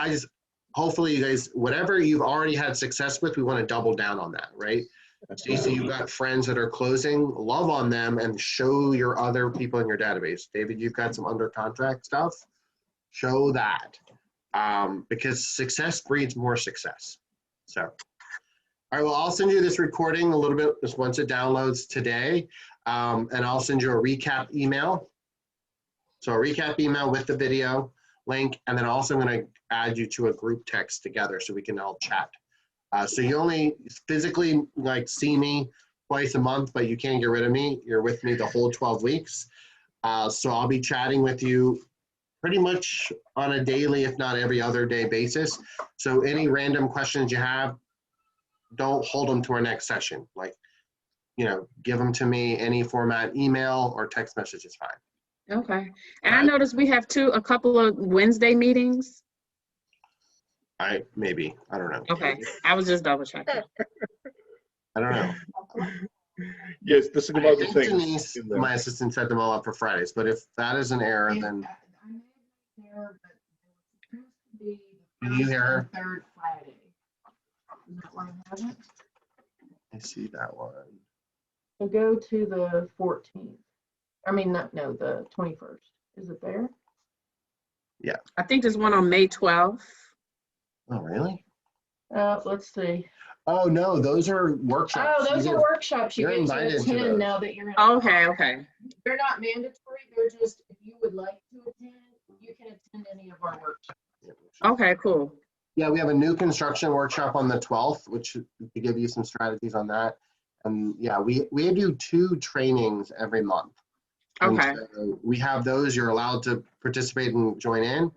hopefully you guys, whatever you've already had success with, we want to double down on that, right? Stacey, you've got friends that are closing, love on them and show your other people in your database. David, you've got some under contract stuff, show that, because success breeds more success. So, all right, well, I'll send you this recording a little bit, just once it downloads today, and I'll send you a recap email. So a recap email with the video link, and then also I'm gonna add you to a group text together so we can all chat. So you only physically see me twice a month, but you can't get rid of me. You're with me the whole 12 weeks. So I'll be chatting with you pretty much on a daily, if not every other day basis. So any random questions you have, don't hold them to our next session. Give them to me, any format, email or text message is fine. Okay. And I noticed we have a couple of Wednesday meetings. I don't know. Okay. I was just double checking. I don't know. Yes, this is I about the think things. Denise, my assistant, set them all up for Fridays, but if that is an error, then can you hear her? Third Friday. Is that why I haven't? I see that one. So go to the 14th. I mean, no, the 21st. Is it there? I think there's one on May 12th. Oh, really? Let's see. Oh, no, those are workshops. Oh, those are workshops you you're get to invited to attend those. now that you're in. Okay. They're not mandatory. They're just, if you would like to attend, you can attend any of our workshops. Okay, cool. Yeah, we have a new construction workshop on the 12th, which to give you some strategies on that. And yeah, we do 2 trainings every month. And Okay. so we have those. You're allowed to participate and join in.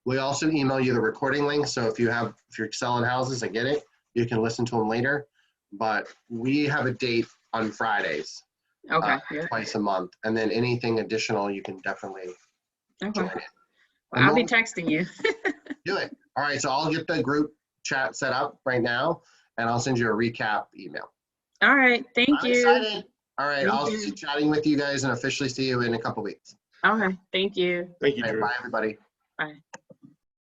We also email you the recording link. So if you're selling houses, I get it. You can listen to them later. But we have a date on Fridays, Okay. Yeah. twice a month. And then anything additional, you can definitely Okay. join in. Well, I'll be texting you. Do it. All right, so I'll get the group chat set up right now, and I'll send you a recap email. All right. Thank I'm you. excited. All right, Thank I'll you. be chatting with you guys and officially see you in a couple weeks. Okay. Thank you. Thank you, All right, Drew. bye, everybody. Bye.